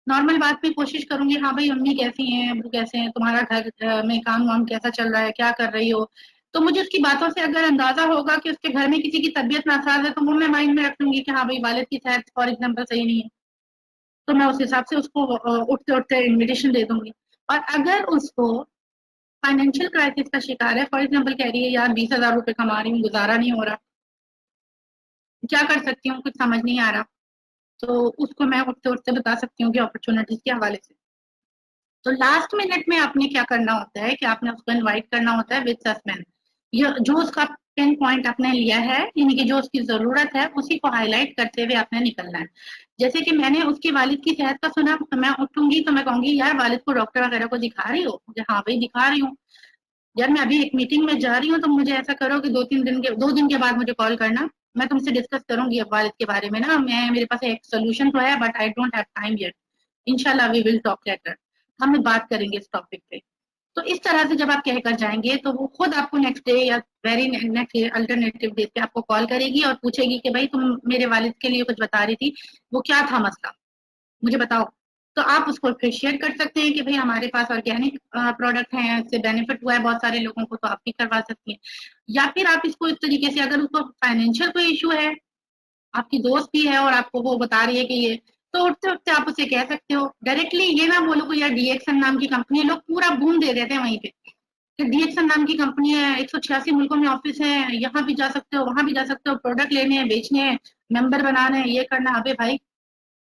नॉर्मल बात में कोशिश करूंगी, हाँ भाई अम्मी कैसी हैं, अबू कैसे हैं, तुम्हारा घर में काम वाम कैसा चल रहा है, क्या कर रही हो। तो मुझे उसकी बातों से अगर अंदाजा होगा कि उसके घर में किसी की तबीयत नासाज है, तो वो मैं माइंड में रख लूंगी कि हाँ भाई वालिद की सेहत फॉर एग्जाम्पल सही नहीं है, तो मैं उस हिसाब से उसको उठते उठते इन्विटेशन दे दूंगी। और अगर उसको फाइनेंशियल क्राइसिस का शिकार है, फॉर एग्जाम्पल कह रही है यार 20,000 रुपए कमा रही हूँ, गुजारा नहीं हो रहा, क्या कर सकती हूँ, कुछ समझ नहीं आ रहा, तो उसको मैं उठते उठते बता सकती हूँ कि अपॉर्चुनिटीज के हवाले से। तो लास्ट मिनट में आपने क्या करना होता है कि आपने उसको इनवाइट करना होता है विद सस्पेंस। ये जो उसका पिन पॉइंट आपने लिया है, यानी कि जो उसकी जरूरत है उसी को हाईलाइट करते हुए आपने निकलना है। जैसे कि मैंने उसके वालिद की सेहत का सुना, तो मैं उठूंगी तो मैं कहूंगी यार वालिद को डॉक्टर वगैरह को दिखा रही हो? मुझे हाँ भाई दिखा रही हूँ। यार मैं अभी एक मीटिंग में जा रही हूँ, तो मुझे ऐसा करो कि 2 दिन के बाद मुझे कॉल करना, मैं तुमसे डिस्कस करूंगी अब वालिद के बारे में ना, मैं मेरे पास एक सोल्यूशन तो है but I don't have time yet, इंशाल्लाह वी विल टॉक लेटर, हम बात करेंगे इस टॉपिक पे। तो इस तरह से जब आप कहकर जाएंगे तो वो खुद आपको नेक्स्ट डे या वेरी नेक्स्ट अल्टरनेटिव डे पे आपको कॉल करेगी और पूछेगी कि भाई तुम मेरे वालिद के लिए कुछ बता रही थी, वो क्या था मसला, मुझे बताओ। तो आप उसको फिर शेयर कर सकते हैं कि भाई हमारे पास ऑर्गेनिक प्रोडक्ट हैं, इससे बेनिफिट हुआ है बहुत सारे लोगों को, तो आप भी करवा सकती हैं। या फिर आप इसको इस तरीके से, अगर उसको फाइनेंशियल कोई इशू है, आपकी दोस्त भी है और आपको वो बता रही है कि ये, तो उठते उठते आप उसे कह सकते हो डायरेक्टली, ये ना बोलो कि यार डीएक्सन नाम की कंपनी है, लोग पूरा बूम दे देते हैं वहीं पे कि डीएक्सन नाम की कंपनी है, 186 मुल्कों में ऑफिस है, यहाँ भी जा सकते हो वहां भी जा सकते हो, प्रोडक्ट लेने हैं बेचने हैं, मेंबर बनाने हैं, ये करना। अबे भाई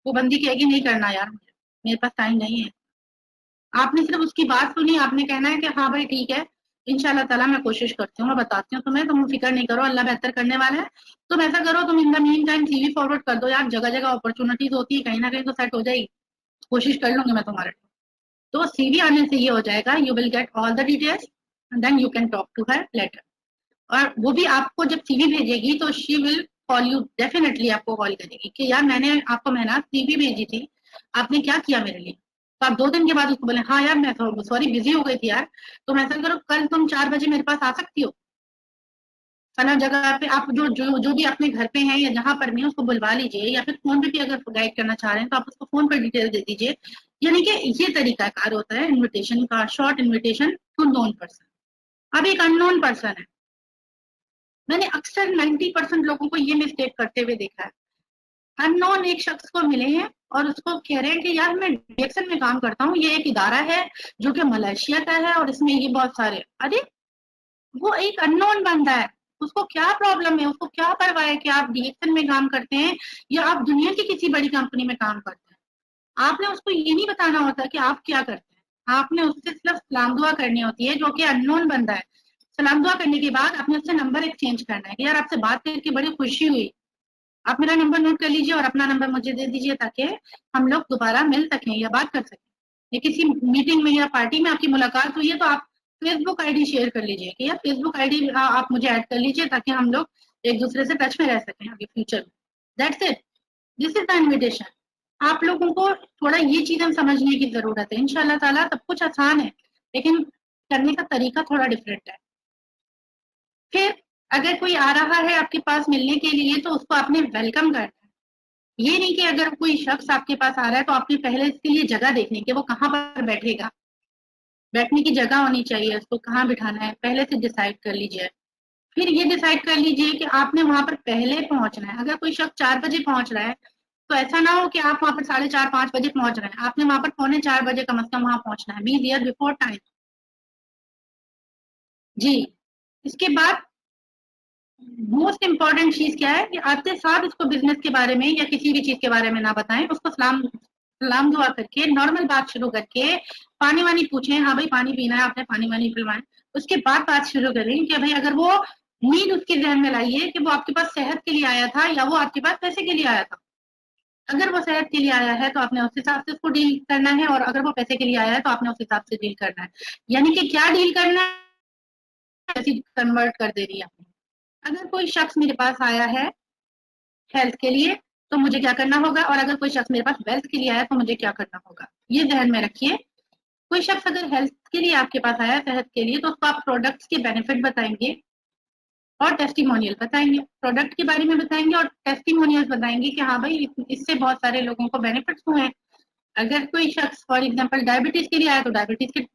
वो बंदी कहेगी नहीं करना यार, मेरे पास टाइम नहीं है। आपने सिर्फ उसकी बात सुनी, आपने कहना है कि हाँ भाई ठीक है, इंशाल्लाह ताला मैं कोशिश करती हूँ, मैं बताती हूँ तुम्हें, तुम फिक्र नहीं करो, अल्लाह बेहतर करने वाला है। तुम ऐसा करो, तुम in the mean time CV forward कर दो यार, जगह जगह अपॉर्चुनिटीज होती है, कहीं ना कहीं तो सेट हो जाएगी, कोशिश कर लूंगी मैं तुम्हारे। तो सीवी आने से ये हो जाएगा, you will get all the details and then you can talk to her later. और वो भी आपको जब सीवी भेजेगी तो she will call you, definitely आपको कॉल करेगी कि यार मैंने आपको मेहनत सीवी भेजी थी, आपने क्या किया मेरे लिए। तो आप 2 दिन के बाद उसको बोले हाँ यार मैं सॉरी बिजी हो गई थी यार, तुम ऐसा करो कल तुम 4 बजे मेरे पास आ सकती हो फला जगह पे, आप जो भी अपने घर पे हैं या जहां पर भी हैं उसको बुलवा लीजिए, या फिर फोन पे भी अगर गाइड करना चाह रहे हैं तो आप उसको फोन पर डिटेल दे दीजिए। यानी कि ये तरीका कार होता है इन्विटेशन का, short invitation to known person. अब एक अननोन पर्सन है, मैंने अक्सर 90% लोगों को ये मिस्टेक करते हुए देखा है। अननोन एक शख्स को मिले हैं और उसको कह रहे हैं कि यार मैं डीएक्सन में काम करता हूँ, ये एक इदारा है जो कि मलेशिया का है और इसमें ये बहुत सारे, अरे वो एक अननोन बंदा है, उसको क्या प्रॉब्लम है, उसको क्या परवाह है कि आप डीएक्सन में काम करते हैं या आप दुनिया की किसी बड़ी कंपनी में काम करते हैं। आपने उसको ये नहीं बताना होता कि आप क्या करते हैं, आपने उससे सिर्फ सलाम दुआ करनी होती है, जो कि अननोन बंदा है। सलाम दुआ करने के बाद आपने उससे नंबर एक्सचेंज करना है कि यार आपसे बात करके बड़ी खुशी हुई, आप मेरा नंबर नोट कर लीजिए और अपना नंबर मुझे दे दीजिए ताकि हम लोग दोबारा मिल सकें या बात कर सकें। या किसी मीटिंग में या पार्टी में आपकी मुलाकात हुई है तो आप फेसबुक आईडी शेयर कर लीजिए कि यार फेसबुक आईडी आप मुझे ऐड कर लीजिए ताकि हम लोग एक दूसरे से टच में रह सकें आगे फ्यूचर में। That's it, this is the invitation. आप लोगों को थोड़ा ये चीजें समझने की जरूरत है। इंशाल्लाह ताला सब कुछ आसान है, लेकिन करने का तरीका थोड़ा डिफरेंट है। फिर अगर कोई आ रहा है आपके पास मिलने के लिए तो उसको आपने वेलकम करना है। ये नहीं कि अगर कोई शख्स आपके पास आ रहा है तो आपने पहले इसके लिए जगह देखनी कि वो कहाँ पर बैठेगा, बैठने की जगह होनी चाहिए, उसको कहाँ बिठाना है पहले से डिसाइड कर लीजिए। फिर ये डिसाइड कर लीजिए कि आपने वहां पर पहले पहुंचना है। अगर कोई शख्स 4 बजे पहुंच रहा है तो ऐसा ना हो कि आप वहां पर 4:30-5 बजे पहुंच रहे हैं, आपने वहां पर 3:45 बजे कम से कम वहां पहुंचना है, बी देयर बिफोर टाइम। जी, इसके बाद मोस्ट इम्पॉर्टेंट चीज क्या है कि आते साथ इसको बिजनेस के बारे में या किसी भी चीज के बारे में ना बताएं, उसको सलाम सलाम दुआ करके नॉर्मल बात शुरू करके पानी वानी पूछें, हाँ भाई पानी पीना है आपने, पानी वानी पिलवाएं। उसके बाद बात शुरू करें कि भाई अगर वो नीड उसके जहन में लाइए कि वो आपके पास सेहत के लिए आया था या वो आपके पास पैसे के लिए आया था। अगर वो सेहत के लिए आया है तो आपने उस हिसाब से उसको डील करना है, और अगर वो पैसे के लिए आया है तो आपने उस हिसाब से डील करना है। यानी कि क्या डील करना है, ऐसी कन्वर्ट कर दे रही है। अगर कोई शख्स मेरे पास आया है हेल्थ के लिए तो मुझे क्या करना होगा, और अगर कोई शख्स मेरे पास वेल्थ के लिए आया तो मुझे क्या करना होगा, ये ध्यान में रखिए। कोई शख्स अगर हेल्थ के लिए आपके पास आया, सेहत के लिए, तो उसको आप प्रोडक्ट्स के बेनिफिट बताएंगे और टेस्टिमोनियल बताएंगे, प्रोडक्ट के बारे में बताएंगे और टेस्टिमोनियल बताएंगे कि हाँ भाई इससे बहुत सारे लोगों को बेनिफिट्स हुए हैं। अगर कोई शख्स फॉर एग्जांपल डायबिटीज के लिए आया तो डायबिटीज के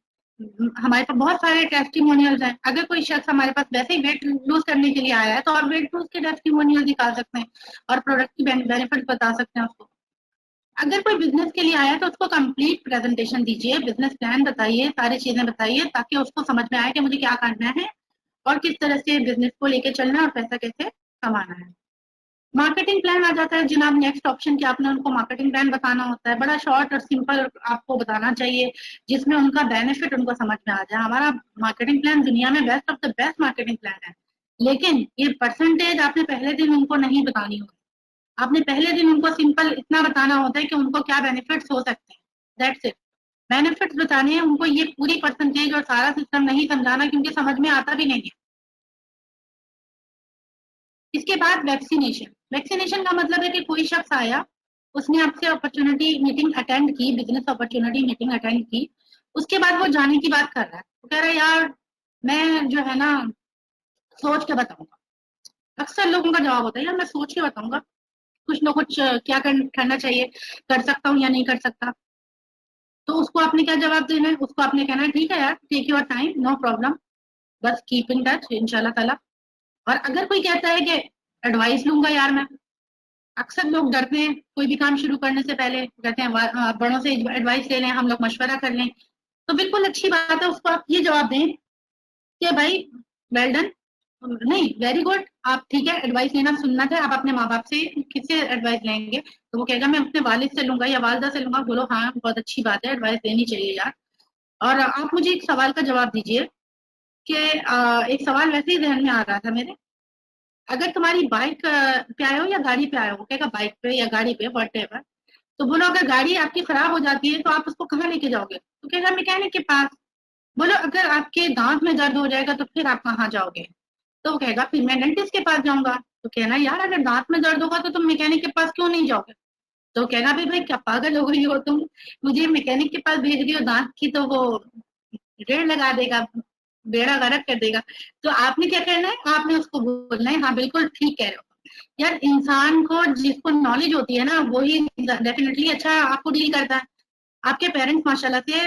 हमारे पास बहुत सारे टेस्टिमोनियल्स हैं। अगर कोई शख्स हमारे पास वैसे ही वेट लूज करने के लिए आया है तो आप वेट लूज के टेस्टिमोनियल दिखा सकते हैं और प्रोडक्ट की बेनिफिट बता सकते हैं उसको। अगर कोई बिजनेस के लिए आया है तो उसको कंप्लीट प्रेजेंटेशन दीजिए, बिजनेस प्लान बताइए, सारी चीजें बताइए ताकि उसको समझ में आए कि मुझे क्या करना है और किस तरह से बिजनेस को लेके चलना है और पैसा कैसे कमाना है। मार्केटिंग प्लान आ जाता है जनाब नेक्स्ट ऑप्शन की, आपने उनको मार्केटिंग प्लान बताना होता है, बड़ा शॉर्ट और सिंपल आपको बताना चाहिए जिसमें उनका बेनिफिट उनको समझ में आ जाए। हमारा मार्केटिंग प्लान दुनिया में best of the best marketing plan है, लेकिन ये परसेंटेज आपने पहले दिन उनको नहीं बतानी होती। आपने पहले दिन उनको सिंपल इतना बताना होता है कि उनको क्या बेनिफिट्स हो सकते हैं, दैट्स इट। बेनिफिट्स बताने हैं उनको, ये पूरी परसेंटेज और सारा सिस्टम नहीं समझाना, क्योंकि समझ में आता भी नहीं है। इसके बाद वैक्सीनेशन। वैक्सीनेशन का मतलब है कि कोई शख्स आया, उसने आपसे अपॉर्चुनिटी मीटिंग अटेंड की, बिजनेस अपॉर्चुनिटी मीटिंग अटेंड की, उसके बाद वो जाने की बात कर रहा है। वो कह रहा है यार मैं जो है ना सोच के बताऊंगा। अक्सर लोगों का जवाब होता है यार मैं सोच के बताऊंगा, कुछ ना कुछ क्या करना चाहिए, कर सकता हूँ या नहीं कर सकता। तो उसको आपने क्या जवाब देना है? उसको आपने कहना है ठीक है यार, take your time, no problem, बस कीप इन टच इंशाल्लाह ताला। और अगर कोई कहता है कि एडवाइस लूंगा यार मैं, अक्सर लोग डरते हैं कोई भी काम शुरू करने से पहले, कहते हैं बड़ों से एडवाइस ले लें, हम लोग मशवरा कर लें। तो बिल्कुल अच्छी बात है, उसको आप ये जवाब दें कि भाई वेल डन, नहीं वेरी गुड, आप ठीक है एडवाइस लेना सुन्नत है, आप अपने माँ बाप से किससे एडवाइस लेंगे? तो वो कहेगा मैं अपने वालिद से लूंगा या वालदा से लूंगा। बोलो हाँ बहुत अच्छी बात है, एडवाइस देनी चाहिए यार। और आप मुझे एक सवाल का जवाब दीजिए कि एक सवाल वैसे ही ध्यान में आ रहा था मेरे, अगर तुम्हारी बाइक पे आए हो या गाड़ी पे आए हो, कहेगा बाइक पे या गाड़ी पे वॉटेवर, तो बोलो अगर गाड़ी आपकी खराब हो जाती है तो आप उसको कहाँ लेके जाओगे? तो कहेगा मैकेनिक के पास। बोलो अगर आपके दांत में दर्द हो जाएगा तो फिर आप कहाँ जाओगे? तो वो कहेगा फिर मैं डेंटिस्ट के पास जाऊंगा। तो कहना यार अगर दांत में दर्द होगा तो तुम मैकेनिक के पास क्यों नहीं जाओगे? तो कहना भाई भाई क्या पागल हो गई हो तुम, मुझे मैकेनिक के पास भेज रही हो दांत की, तो वो रेड़ लगा देगा, बेड़ा गर्क कर देगा। तो आपने क्या करना है? आपने उसको बोलना है हाँ बिल्कुल ठीक कह रहे हो। यार इंसान को जिसको नॉलेज होती है ना वही डेफिनेटली अच्छा आपको डील करता है। आपके पेरेंट्स माशाल्लाह से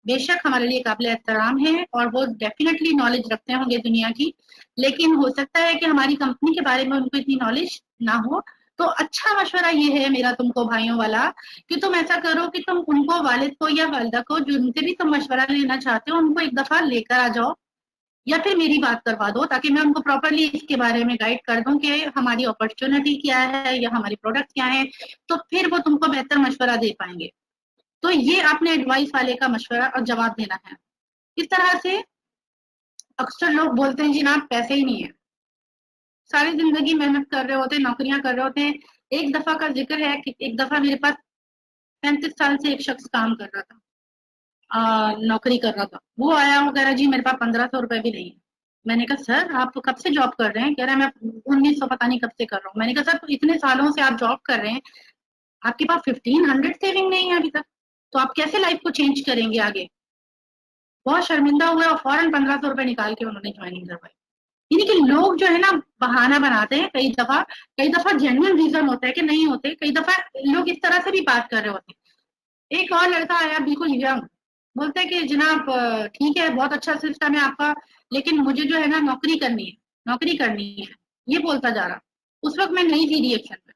बेशक हमारे लिए काबिल एहतराम है और वो डेफिनेटली नॉलेज रखते होंगे दुनिया की, लेकिन हो सकता है कि हमारी कंपनी के बारे में उनको इतनी नॉलेज ना हो। तो अच्छा मशवरा ये है मेरा तुमको भाइयों वाला, कि तुम ऐसा करो कि तुम उनको, वालिद को या वालिदा को, जिनसे भी तुम मशवरा लेना चाहते हो, उनको एक दफा लेकर आ जाओ या फिर मेरी बात करवा दो, ताकि मैं उनको प्रॉपरली इसके बारे में गाइड कर दूं कि हमारी अपॉर्चुनिटी क्या है या हमारी प्रोडक्ट क्या है, तो फिर वो तुमको बेहतर मशवरा दे पाएंगे। तो ये आपने एडवाइस वाले का मशवरा और जवाब देना है। इस तरह से अक्सर लोग बोलते हैं जनाब पैसे ही नहीं है, सारी जिंदगी मेहनत कर रहे होते हैं, नौकरियां कर रहे होते हैं। एक दफा का जिक्र है कि एक दफा मेरे पास 35 साल से एक शख्स काम कर रहा था, नौकरी कर रहा था। वो आया, वो कह रहा जी मेरे पास 1500 रुपए भी नहीं है। मैंने कहा सर आप तो कब से जॉब कर रहे हैं? कह रहा है मैं 1900 पता नहीं कब से कर रहा हूँ। मैंने कहा सर तो इतने सालों से आप जॉब कर रहे हैं, आपके पास 1500 सेविंग नहीं है अभी तक, तो आप कैसे लाइफ को चेंज करेंगे आगे? बहुत शर्मिंदा हुए और फौरन 1500 रुपए निकाल के उन्होंने ज्वाइनिंग करवाई। यानी कि लोग जो है ना बहाना बनाते हैं, कई दफा जेन्युइन रीजन होता है कि नहीं होते, कई दफा लोग इस तरह से भी बात कर रहे होते हैं। एक और लड़का आया बिल्कुल यंग, बोलते हैं कि जनाब ठीक है बहुत अच्छा सिस्टम है आपका, लेकिन मुझे जो है ना नौकरी करनी है, नौकरी करनी है, ये बोलता जा रहा। उस वक्त मैं नहीं थी रिएक्शन में।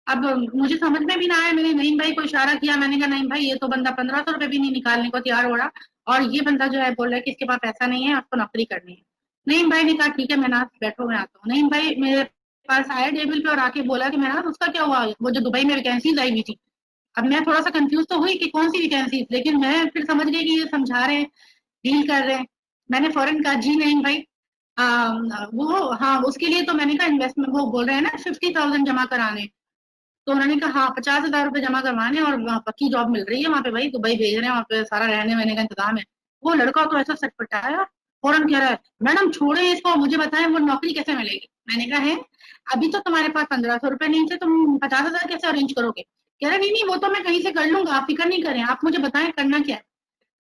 अब मुझे समझ में भी ना आया, मैंने नईम भाई को इशारा किया, मैंने कहा नईम भाई ये तो बंदा 1500 रुपए भी नहीं निकालने को तैयार हो रहा, और ये बंदा जो है बोल रहा है कि इसके पास पैसा नहीं है, आपको नौकरी करनी है। नईम भाई ने कहा ठीक है मैं ना बैठो मैं आता हूँ। नईम भाई मेरे पास आया टेबल पे और आके बोला कि मैं ना उसका क्या हुआ, वो जो दुबई में वैकेंसीज आई हुई थी। अब मैं थोड़ा सा कंफ्यूज तो हुई कि कौन सी वैकेंसी, लेकिन मैं फिर समझ गई कि ये समझा रहे हैं, डील कर रहे हैं। मैंने फौरन कहा जी नहीं भाई, वो हाँ उसके लिए तो मैंने कहा इन्वेस्टमेंट, वो बोल रहे हैं ना 50,000 जमा कराने, तो उन्होंने कहा हाँ 50,000 रुपए जमा करवाने और वहाँ पक्की जॉब मिल रही है वहाँ पे, भाई दुबई भेज रहे हैं, वहाँ पे सारा रहने वहने का इंतजाम है। वो लड़का तो ऐसा सटपटाया, फौरन कह रहा है मैडम छोड़े इसको, मुझे बताएं वो नौकरी कैसे मिलेगी? मैंने कहा है अभी तो तुम्हारे पास 1500 रुपए नहीं थे, तुम 50,000 कैसे अरेंज करोगे? कह रहे नहीं नहीं वो तो मैं कहीं से कर लूंगा, आप फिक्र नहीं करें, आप मुझे बताएं करना क्या है।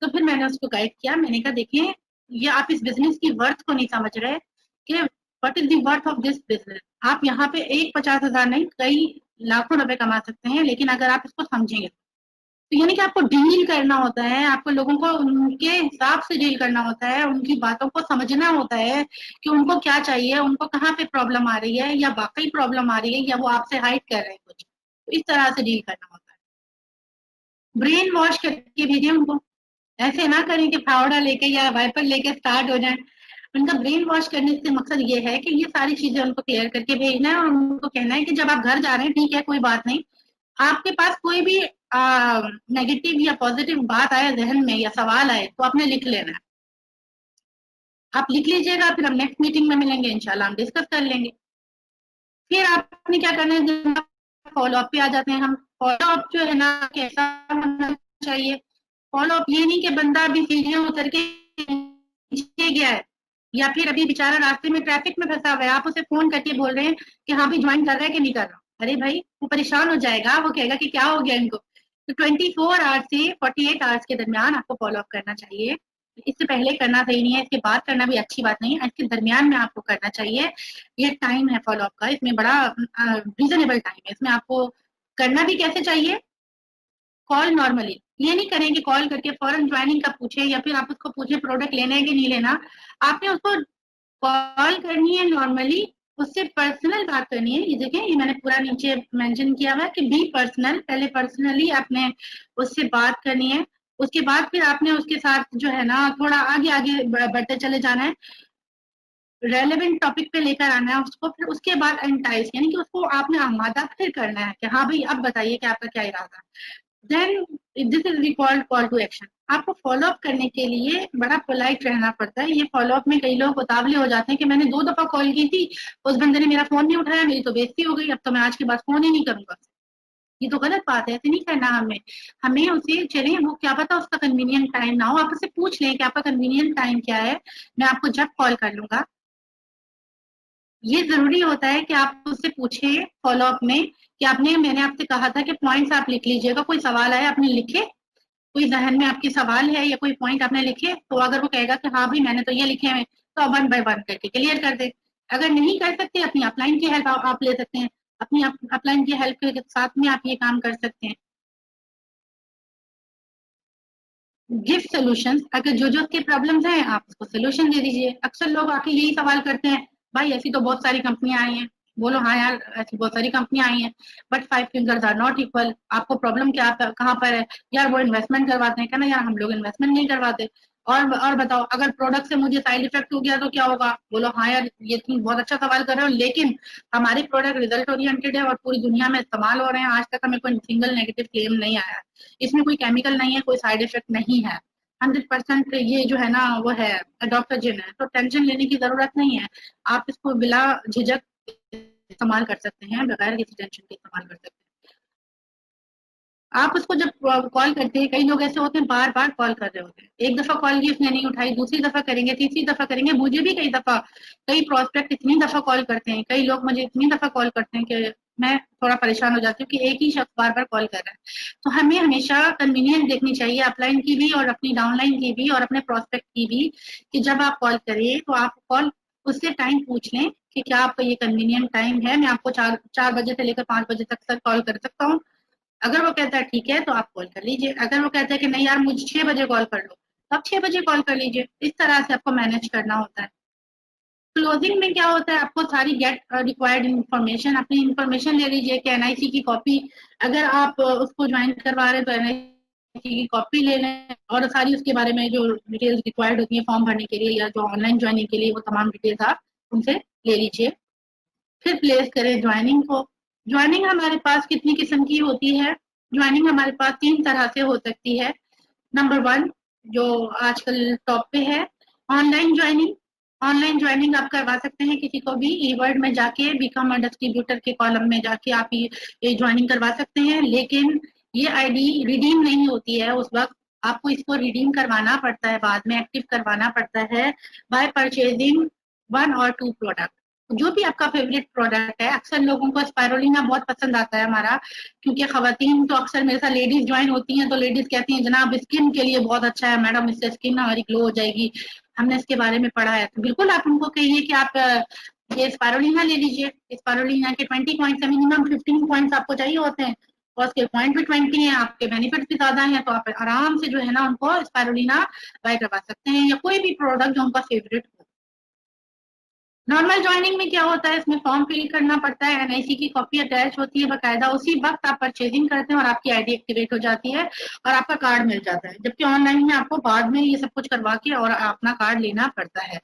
तो फिर मैंने उसको गाइड किया, मैंने कहा देखिए ये आप इस बिजनेस की वर्थ को नहीं समझ रहे कि what is the worth of this business. आप यहाँ पे एक 50,000 नहीं कई लाखों रुपए कमा सकते हैं, लेकिन अगर आप इसको समझेंगे तो यानी कि आपको डील करना होता है, आपको लोगों को उनके हिसाब से डील करना होता है, उनकी बातों को समझना होता है कि उनको क्या चाहिए, उनको कहाँ पे प्रॉब्लम आ रही है, या वाकई प्रॉब्लम आ रही है या वो आपसे हाइड कर रहे हैं कुछ, तो इस तरह से डील करना होता है। ब्रेन वॉश करके भेजिए उनको, ऐसे ना करें कि फावड़ा लेके या वाइपर लेके स्टार्ट हो जाए। उनका ब्रेन वॉश करने से मकसद ये है कि ये सारी चीजें उनको क्लियर करके भेजना है और उनको कहना है कि जब आप घर जा रहे हैं ठीक है कोई बात नहीं, आपके पास कोई भी नेगेटिव या पॉजिटिव बात आए जहन में या सवाल आए तो आपने लिख लेना है। आप लिख लीजिएगा, फिर हम नेक्स्ट मीटिंग में मिलेंगे, इंशाल्लाह हम डिस्कस कर लेंगे। फिर आपने क्या करना है, फॉलो अप पे आ जाते हैं हम। फॉलो अप जो है ना कैसा होना चाहिए, फॉलो अप ये नहीं कि बंदा अभी सीढ़ियां उतर के नीचे गया है या फिर अभी बेचारा रास्ते में ट्रैफिक में फंसा हुआ है, आप उसे फोन करके बोल रहे हैं कि हाँ भी ज्वाइन कर रहा है कि नहीं कर रहा। अरे भाई वो परेशान हो जाएगा, वो कहेगा कि क्या हो गया इनको। तो 24 आवर्स से 48 आवर्स के दरमियान आपको फॉलो अप करना चाहिए। इससे पहले करना सही नहीं है, इसके बाद करना भी अच्छी बात नहीं है, इसके दरमियान में आपको करना चाहिए। ये टाइम है फॉलो अप का, इसमें बड़ा रीजनेबल टाइम है। इसमें आपको करना भी कैसे चाहिए, कॉल नॉर्मली, ये नहीं करें कि कॉल करके फौरन ज्वाइनिंग का पूछे या फिर आप उसको पूछे प्रोडक्ट लेना है कि नहीं लेना। आपने उसको कॉल करनी है नॉर्मली, उससे पर्सनल बात करनी है। ये देखें, ये मैंने पूरा नीचे मेंशन किया हुआ है कि बी पर्सनल, पहले पर्सनली आपने उससे बात करनी है। उसके बाद फिर आपने उसके साथ जो है ना थोड़ा आगे आगे बढ़ते चले जाना है, रेलेवेंट टॉपिक पे लेकर आना है उसको। फिर उसके बाद एंटाइज, यानी कि उसको आपने आमादा फिर करना है कि हाँ भाई अब बताइए कि आपका क्या इरादा है। Then this is recalled call to action. आपको फॉलो अप करने के लिए बड़ा पोलाइट रहना पड़ता है। ये फॉलो अप में कई लोग उतावले हो जाते हैं कि मैंने 2 दफा कॉल की थी, उस बंदे ने मेरा फोन नहीं उठाया, मेरी तो बेइज्जती हो गई, अब तो मैं आज के बाद फोन ही नहीं करूंगा। ये तो गलत बात है, ऐसे नहीं करना हमें। हमें उसे चले, वो क्या पता उसका कन्वीनियंट टाइम ना हो, आप उससे पूछ लें कि आपका कन्वीनियंट टाइम क्या है, मैं आपको जब कॉल कर लूंगा। ये जरूरी होता है कि आप उससे पूछें फॉलो अप में कि आपने, मैंने आपसे कहा था कि पॉइंट्स आप लिख लीजिएगा, कोई सवाल आया आपने लिखे, कोई जहन में आपके सवाल है या कोई पॉइंट आपने लिखे, तो अगर वो कहेगा कि हाँ भाई मैंने तो ये लिखे हैं, तो आप 1 बाय 1 करके क्लियर कर दे। अगर नहीं कर सकते, अपनी अपलाइन की हेल्प आप ले सकते हैं, अपनी अपलाइन की हेल्प के साथ में आप ये काम कर सकते हैं। गिव सोल्यूशन, अगर जो जो उसके प्रॉब्लम्स हैं आप उसको सोल्यूशन दे दीजिए। अक्सर लोग आके यही सवाल करते हैं, भाई ऐसी तो बहुत सारी कंपनियां आई हैं। बोलो हाँ यार, ऐसी बहुत सारी कंपनियां आई हैं, but 5 fingers are not equal. आपको प्रॉब्लम क्या कहाँ पर है यार? वो इन्वेस्टमेंट करवाते हैं, कहना यार हम लोग इन्वेस्टमेंट नहीं करवाते। और बताओ, अगर प्रोडक्ट से मुझे साइड इफेक्ट हो गया तो क्या होगा? बोलो हाँ यार, ये तुम बहुत अच्छा सवाल कर रहे हो, लेकिन हमारे प्रोडक्ट रिजल्ट ओरिएंटेड है और पूरी दुनिया में इस्तेमाल हो रहे हैं, आज तक हमें कोई सिंगल नेगेटिव क्लेम नहीं आया है। इसमें कोई केमिकल नहीं है, कोई साइड इफेक्ट नहीं है, 100% ये जो है ना वो है एडॉप्टोजन है, तो टेंशन लेने की जरूरत नहीं है। आप इसको बिला झिझक इस्तेमाल कर सकते हैं, बगैर किसी टेंशन के इस्तेमाल कर सकते हैं। आप उसको जब कॉल करते हैं, कई लोग ऐसे होते हैं बार बार कॉल कर रहे होते हैं, एक दफा कॉल की उसने नहीं उठाई, दूसरी दफा करेंगे, तीसरी दफा करेंगे। मुझे भी कई दफा, कई प्रोस्पेक्ट इतनी दफा कॉल करते हैं, कई लोग मुझे इतनी दफा कॉल करते हैं कि मैं थोड़ा परेशान हो जाती हूँ कि एक ही शख्स बार बार कॉल कर रहा है। तो हमें हमेशा कन्वीनियंट देखनी चाहिए, अपलाइन की भी और अपनी डाउनलाइन की भी और अपने प्रोस्पेक्ट की भी, कि जब आप कॉल करिए तो आप कॉल उससे टाइम पूछ लें कि क्या आपका ये कन्वीनियंट टाइम है, मैं आपको 4 बजे से लेकर 5 बजे तक सर कॉल कर सकता हूँ। अगर वो कहता है ठीक है तो आप कॉल कर लीजिए, अगर वो कहता है कि नहीं यार मुझे 6 बजे कॉल कर लो, तो आप 6 बजे कॉल कर लीजिए। इस तरह से आपको मैनेज करना होता है। क्लोजिंग में क्या होता है, आपको सारी गेट रिक्वायर्ड इंफॉर्मेशन, अपनी इंफॉर्मेशन ले लीजिए कि एनआईसी की कॉपी, अगर आप उसको ज्वाइन करवा रहे हैं तो एनआईसी की कॉपी ले लें, और सारी उसके बारे में जो डिटेल्स रिक्वायर्ड होती है फॉर्म भरने के लिए या जो ऑनलाइन ज्वाइनिंग के लिए, वो तमाम डिटेल्स आप उनसे ले लीजिए। फिर प्लेस करें ज्वाइनिंग को। ज्वाइनिंग हमारे पास कितनी किस्म की होती है? ज्वाइनिंग हमारे पास 3 तरह से हो सकती है। नंबर 1 जो आजकल टॉप पे है, ऑनलाइन ज्वाइनिंग। ऑनलाइन ज्वाइनिंग आप करवा सकते हैं किसी को भी, ईवर्ड में जाके बिकम अ डिस्ट्रीब्यूटर के कॉलम में जाके आप ये ज्वाइनिंग करवा सकते हैं, लेकिन ये आईडी रिडीम नहीं होती है उस वक्त, आपको इसको रिडीम करवाना पड़ता है, बाद में एक्टिव करवाना पड़ता है बाय परचेजिंग 1 और 2 प्रोडक्ट। जो भी आपका फेवरेट प्रोडक्ट है, अक्सर लोगों को स्पायरुलिना बहुत पसंद आता है हमारा, क्योंकि खवातीन तो अक्सर मेरे साथ लेडीज ज्वाइन होती हैं, तो लेडीज कहती हैं जनाब स्किन के लिए बहुत अच्छा है मैडम, इससे स्किन हमारी ग्लो हो जाएगी, हमने इसके बारे में पढ़ा है। तो बिल्कुल आप उनको कहिए कि आप ये स्पायरुलिना ले लीजिए। स्पायरुलिना के 20 पॉइंट्स है, मिनिमम 15 पॉइंट्स आपको चाहिए होते हैं, और उसके पॉइंट भी 20 हैं, आपके बेनिफिट भी ज्यादा हैं, तो आप आराम से जो है ना उनको स्पायरुलिना बाय करवा सकते हैं, या कोई भी प्रोडक्ट जो उनका फेवरेट हो। नॉर्मल ज्वाइनिंग में क्या होता है, इसमें फॉर्म फिल करना पड़ता है, एनआईसी की कॉपी अटैच होती है बकायदा, उसी वक्त आप परचेजिंग करते हैं और आपकी आईडी एक्टिवेट हो जाती है और आपका कार्ड मिल जाता है। जबकि ऑनलाइन में आपको बाद में ये सब कुछ करवा के और अपना कार्ड लेना पड़ता है।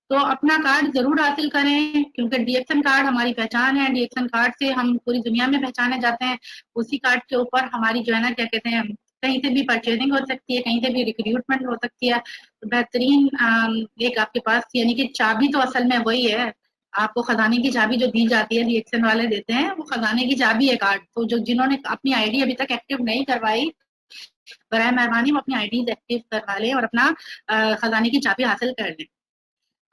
तो अपना कार्ड जरूर हासिल करें, क्योंकि डीएक्सन कार्ड हमारी पहचान है, डीएक्सन कार्ड से हम पूरी दुनिया में पहचाने जाते हैं। उसी कार्ड के ऊपर हमारी जो है ना क्या कहते हैं कहीं से भी परचेजिंग हो सकती है, कहीं से भी रिक्रूटमेंट हो सकती है। तो बेहतरीन एक आपके पास, यानी कि चाबी तो असल में वही है, आपको खजाने की चाबी जो दी जाती है, रिएक्शन वाले देते हैं, वो खजाने की चाबी है कार्ड। तो जो जिन्होंने अपनी आईडी अभी तक एक्टिव नहीं करवाई, बराए मेहरबानी वो अपनी आईडी एक्टिव करवा लें और अपना खजाने की चाबी हासिल कर लें।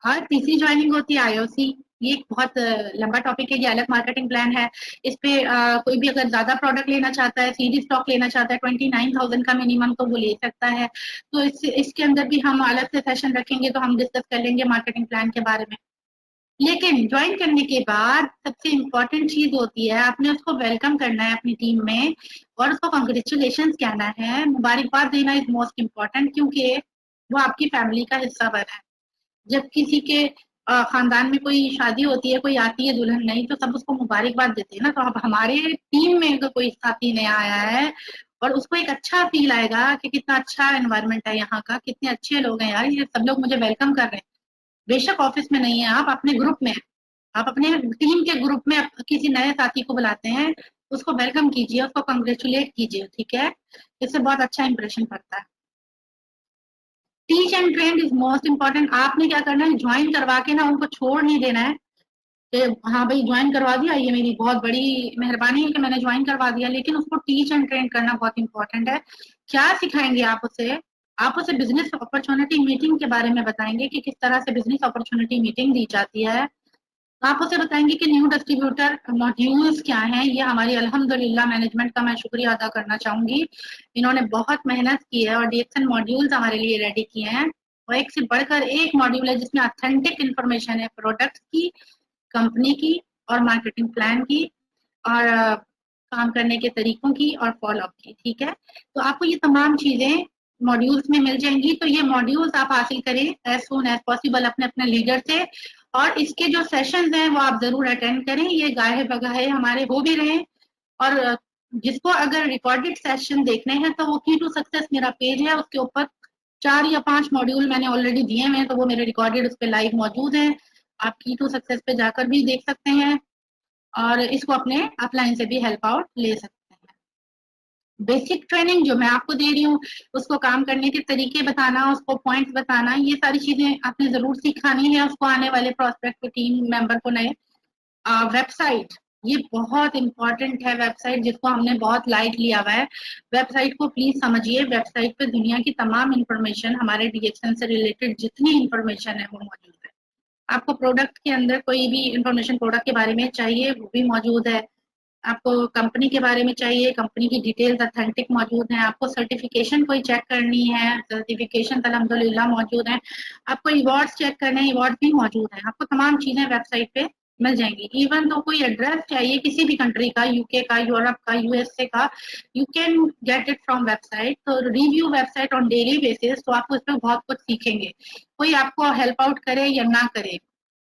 और तीसरी ज्वाइनिंग होती है आईओसी। ये एक बहुत लंबा टॉपिक है, ये अलग मार्केटिंग प्लान है। इस पे कोई भी अगर ज्यादा प्रोडक्ट लेना चाहता है, सीडी स्टॉक लेना चाहता है, 29,000 का मिनिमम, तो वो ले सकता है। तो इसके अंदर भी हम अलग से सेशन रखेंगे, तो हम डिस्कस कर लेंगे मार्केटिंग प्लान के बारे में। लेकिन ज्वाइन करने के बाद सबसे इम्पोर्टेंट चीज होती है, आपने उसको वेलकम करना है अपनी टीम में और उसको कांग्रेचुलेशन कहना है, मुबारकबाद देना इज मोस्ट इम्पोर्टेंट, क्योंकि वो आपकी फैमिली का हिस्सा बना है। जब किसी के खानदान में कोई शादी होती है, कोई आती है दुल्हन नई, तो सब उसको मुबारकबाद देते हैं ना। तो अब हमारे टीम में अगर कोई साथी नया आया है और उसको एक अच्छा फील आएगा कि कितना अच्छा एनवायरनमेंट है यहाँ का, कितने अच्छे लोग हैं यार, ये सब लोग मुझे वेलकम कर रहे हैं। बेशक ऑफिस में नहीं है, आप अपने ग्रुप में, आप अपने टीम के ग्रुप में किसी नए साथी को बुलाते हैं, उसको वेलकम कीजिए, उसको कंग्रेचुलेट कीजिए, ठीक है। इससे बहुत अच्छा इंप्रेशन पड़ता है। Teach and train is most important. आपने क्या करना है, ज्वाइन करवा के ना उनको छोड़ नहीं देना है कि हाँ भाई ज्वाइन करवा दिया, ये मेरी बहुत बड़ी मेहरबानी है कि मैंने ज्वाइन करवा दिया, लेकिन उसको टीच एंड ट्रेन करना बहुत इंपॉर्टेंट है। क्या सिखाएंगे आप उसे? आप उसे बिजनेस अपॉर्चुनिटी मीटिंग के बारे में बताएंगे कि किस तरह से बिजनेस अपॉर्चुनिटी मीटिंग दी जाती है। आप उसे बताएंगे कि न्यू डिस्ट्रीब्यूटर मॉड्यूल्स क्या हैं। ये हमारी अल्हम्दुलिल्लाह मैनेजमेंट का मैं शुक्रिया अदा करना चाहूंगी, इन्होंने बहुत मेहनत की है और डीएक्सन मॉड्यूल्स हमारे लिए रेडी किए हैं। और एक से बढ़कर एक मॉड्यूल है जिसमें ऑथेंटिक इंफॉर्मेशन है प्रोडक्ट्स की, कंपनी की और मार्केटिंग प्लान की और काम करने के तरीकों की और फॉलो अप की, ठीक है। तो आपको ये तमाम चीजें मॉड्यूल्स में मिल जाएंगी। तो ये मॉड्यूल्स आप हासिल करें एज सून एज पॉसिबल अपने अपने लीडर से, और इसके जो सेशंस हैं वो आप जरूर अटेंड करें। ये गाहे बगाहे हमारे हो भी रहे। और जिसको अगर रिकॉर्डेड सेशन देखने हैं तो वो की टू सक्सेस मेरा पेज है, उसके ऊपर 4 या 5 मॉड्यूल मैंने ऑलरेडी दिए हैं, तो वो मेरे रिकॉर्डेड उस पर लाइव मौजूद हैं। आप की टू सक्सेस पे जाकर भी देख सकते हैं और इसको अपने अपलाइन से भी हेल्प आउट ले सकते हैं। बेसिक ट्रेनिंग जो मैं आपको दे रही हूँ, उसको काम करने के तरीके बताना, उसको पॉइंट्स बताना, ये सारी चीजें आपने जरूर सिखानी है उसको, आने वाले प्रोस्पेक्ट को, टीम मेंबर को नए। वेबसाइट, ये बहुत इंपॉर्टेंट है वेबसाइट, जिसको हमने बहुत लाइट लिया हुआ है। वेबसाइट को प्लीज समझिए। वेबसाइट पे दुनिया की तमाम इंफॉर्मेशन, हमारे डीएक्सन से रिलेटेड जितनी इंफॉर्मेशन है वो मौजूद है। आपको प्रोडक्ट के अंदर कोई भी इंफॉर्मेशन प्रोडक्ट के बारे में चाहिए वो भी मौजूद है। आपको कंपनी के बारे में चाहिए, कंपनी की डिटेल्स अथेंटिक मौजूद हैं। आपको सर्टिफिकेशन कोई चेक करनी है, सर्टिफिकेशन अल्हम्दुलिल्लाह मौजूद है। आपको अवार्ड्स चेक करने हैं, अवार्ड भी मौजूद हैं। आपको तमाम चीजें वेबसाइट पे मिल जाएंगी। इवन तो कोई एड्रेस चाहिए किसी भी कंट्री का, यूके का, यूरोप का, यूएसए का, you can get it from website. तो review website on daily basis, तो आप उस पर बहुत कुछ सीखेंगे। कोई आपको हेल्प आउट करे या ना करे,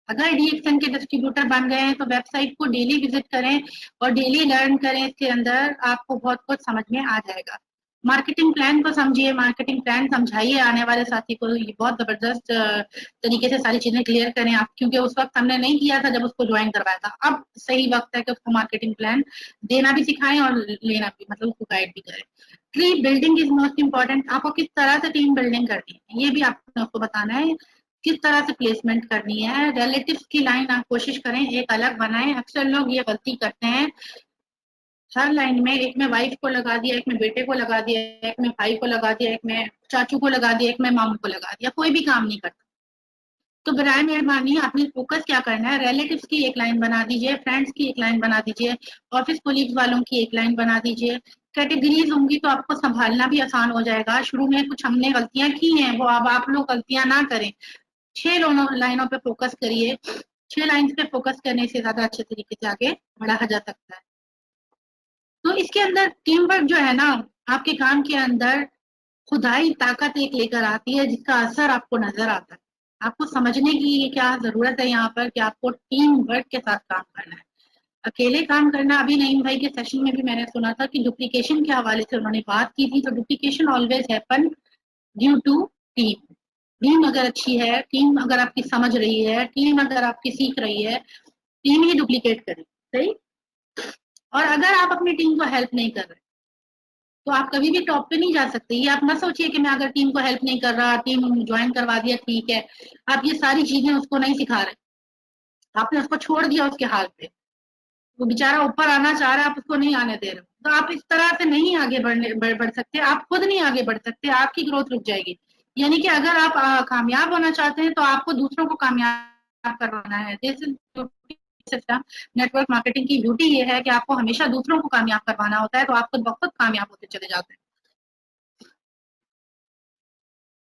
अगर डीएक्सन के डिस्ट्रीब्यूटर बन गए हैं तो वेबसाइट को डेली विजिट करें और डेली लर्न करें। इसके अंदर आपको बहुत कुछ समझ में आ जाएगा। मार्केटिंग प्लान को समझिए, मार्केटिंग प्लान समझाइए आने वाले साथी को। ये बहुत जबरदस्त तरीके से सारी चीजें क्लियर करें आप, क्योंकि उस वक्त हमने नहीं किया था जब उसको ज्वाइन करवाया था। अब सही वक्त है कि उसको मार्केटिंग प्लान देना भी सिखाएं और लेना भी, मतलब उसको गाइड भी करें। Team building is most important. आपको किस तरह से टीम बिल्डिंग करनी है ये भी आपको उसको बताना है, किस तरह से प्लेसमेंट करनी है। रिलेटिव्स की लाइन आप कोशिश करें एक अलग बनाएं। अक्सर लोग ये गलती करते हैं, हर लाइन में एक में वाइफ को लगा दिया, एक में बेटे को लगा दिया, एक में भाई को लगा दिया, एक में चाचू को लगा दिया, एक में मामू को लगा दिया, कोई भी काम नहीं करता। तो बराए मेहरबानी आपने फोकस क्या करना है, रिलेटिव्स की एक लाइन बना दीजिए, फ्रेंड्स की एक लाइन बना दीजिए, ऑफिस कोलीग्स वालों की एक लाइन बना दीजिए। कैटेगरीज होंगी तो आपको संभालना भी आसान हो जाएगा। शुरू में कुछ हमने गलतियां की हैं, वो अब आप लोग गलतियां ना करें। 6 लाइनों पे फोकस करिए। 6 लाइन पे फोकस करने से ज्यादा अच्छे तरीके से आगे बढ़ा जा सकता है। तो इसके अंदर टीम वर्क जो है ना, आपके काम के अंदर खुदाई ताकत एक लेकर आती है, जिसका असर आपको नजर आता है। आपको समझने की क्या जरूरत है यहाँ पर कि आपको टीम वर्क के साथ काम करना है। अकेले काम करना, अभी नईम भाई के सेशन में भी मैंने सुना था कि डुप्लीकेशन के हवाले से उन्होंने बात की थी। तो duplication always happen due to team. Team अगर अच्छी है, टीम अगर आपकी समझ रही है, टीम अगर आपकी सीख रही है, टीम ही डुप्लीकेट करे, सही। और अगर आप अपनी टीम को हेल्प नहीं कर रहे तो आप कभी भी टॉप पे नहीं जा सकते। ये आप मत सोचिए कि मैं अगर टीम को हेल्प नहीं कर रहा, टीम ज्वाइन करवा दिया ठीक है, आप ये सारी चीजें उसको नहीं सिखा रहे, आपने उसको छोड़ दिया उसके हाल पे, वो बेचारा ऊपर आना चाह रहा है, आप उसको नहीं आने दे रहे हो। तो आप इस तरह से नहीं आगे बढ़ सकते, आप खुद नहीं आगे बढ़ सकते, आपकी ग्रोथ रुक जाएगी। यानी कि अगर आप कामयाब होना चाहते हैं तो आपको दूसरों को कामयाब करवाना है। This is system. Network marketing की ब्यूटी ये है कि आपको हमेशा दूसरों को कामयाब करवाना होता है, तो आप खुद ब खुद कामयाब होते चले जाते हैं।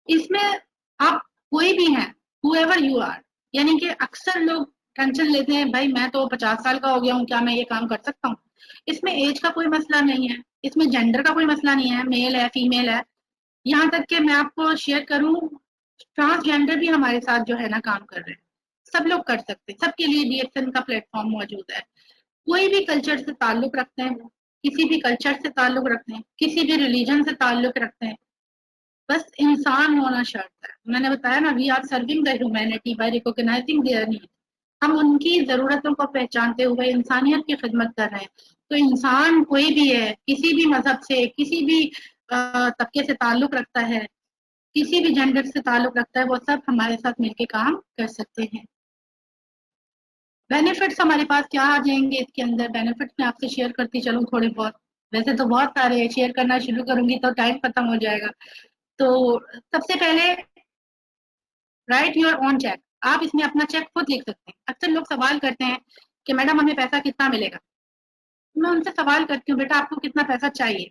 इसमें आप कोई भी हैं, whoever you are, यानी कि अक्सर लोग टेंशन लेते हैं, भाई मैं तो 50 साल का हो गया हूँ, क्या मैं ये काम कर सकता हूँ? इसमें एज का कोई मसला नहीं है, इसमें जेंडर का कोई मसला नहीं है, मेल है फीमेल है। यहाँ तक कि मैं आपको शेयर करूँ, ट्रांसजेंडर भी हमारे साथ जो है ना काम कर रहे हैं। सब लोग कर सकते हैं, सबके लिए डीएक्सन का प्लेटफॉर्म मौजूद है। कोई भी कल्चर से ताल्लुक रखते हैं, वो किसी भी कल्चर से ताल्लुक रखते हैं, किसी भी रिलीजन से ताल्लुक रखते हैं, बस इंसान होना शर्त है। मैंने बताया ना, we are serving the humanity by recognising their needs. हम उनकी जरूरतों को पहचानते हुए इंसानियत की खिदमत कर रहे हैं। तो इंसान कोई भी है, किसी भी मजहब से, किसी भी तबके से ताल्लुक रखता है, किसी भी जेंडर से ताल्लुक रखता है, वो सब हमारे साथ मिलकर काम कर सकते हैं। बेनिफिट्स हमारे पास क्या आ जाएंगे इसके अंदर, बेनिफिट्स मैं आपसे शेयर करती चलूँ थोड़े बहुत। वैसे तो बहुत सारे हैं, शेयर करना शुरू करूंगी तो टाइम खत्म हो जाएगा। तो सबसे पहले, राइट योर ओन चेक। आप इसमें अपना चेक खुद लिख सकते हैं। अक्सर लोग सवाल करते हैं कि मैडम हमें पैसा कितना मिलेगा। मैं उनसे सवाल करती हूँ, बेटा आपको कितना पैसा चाहिए?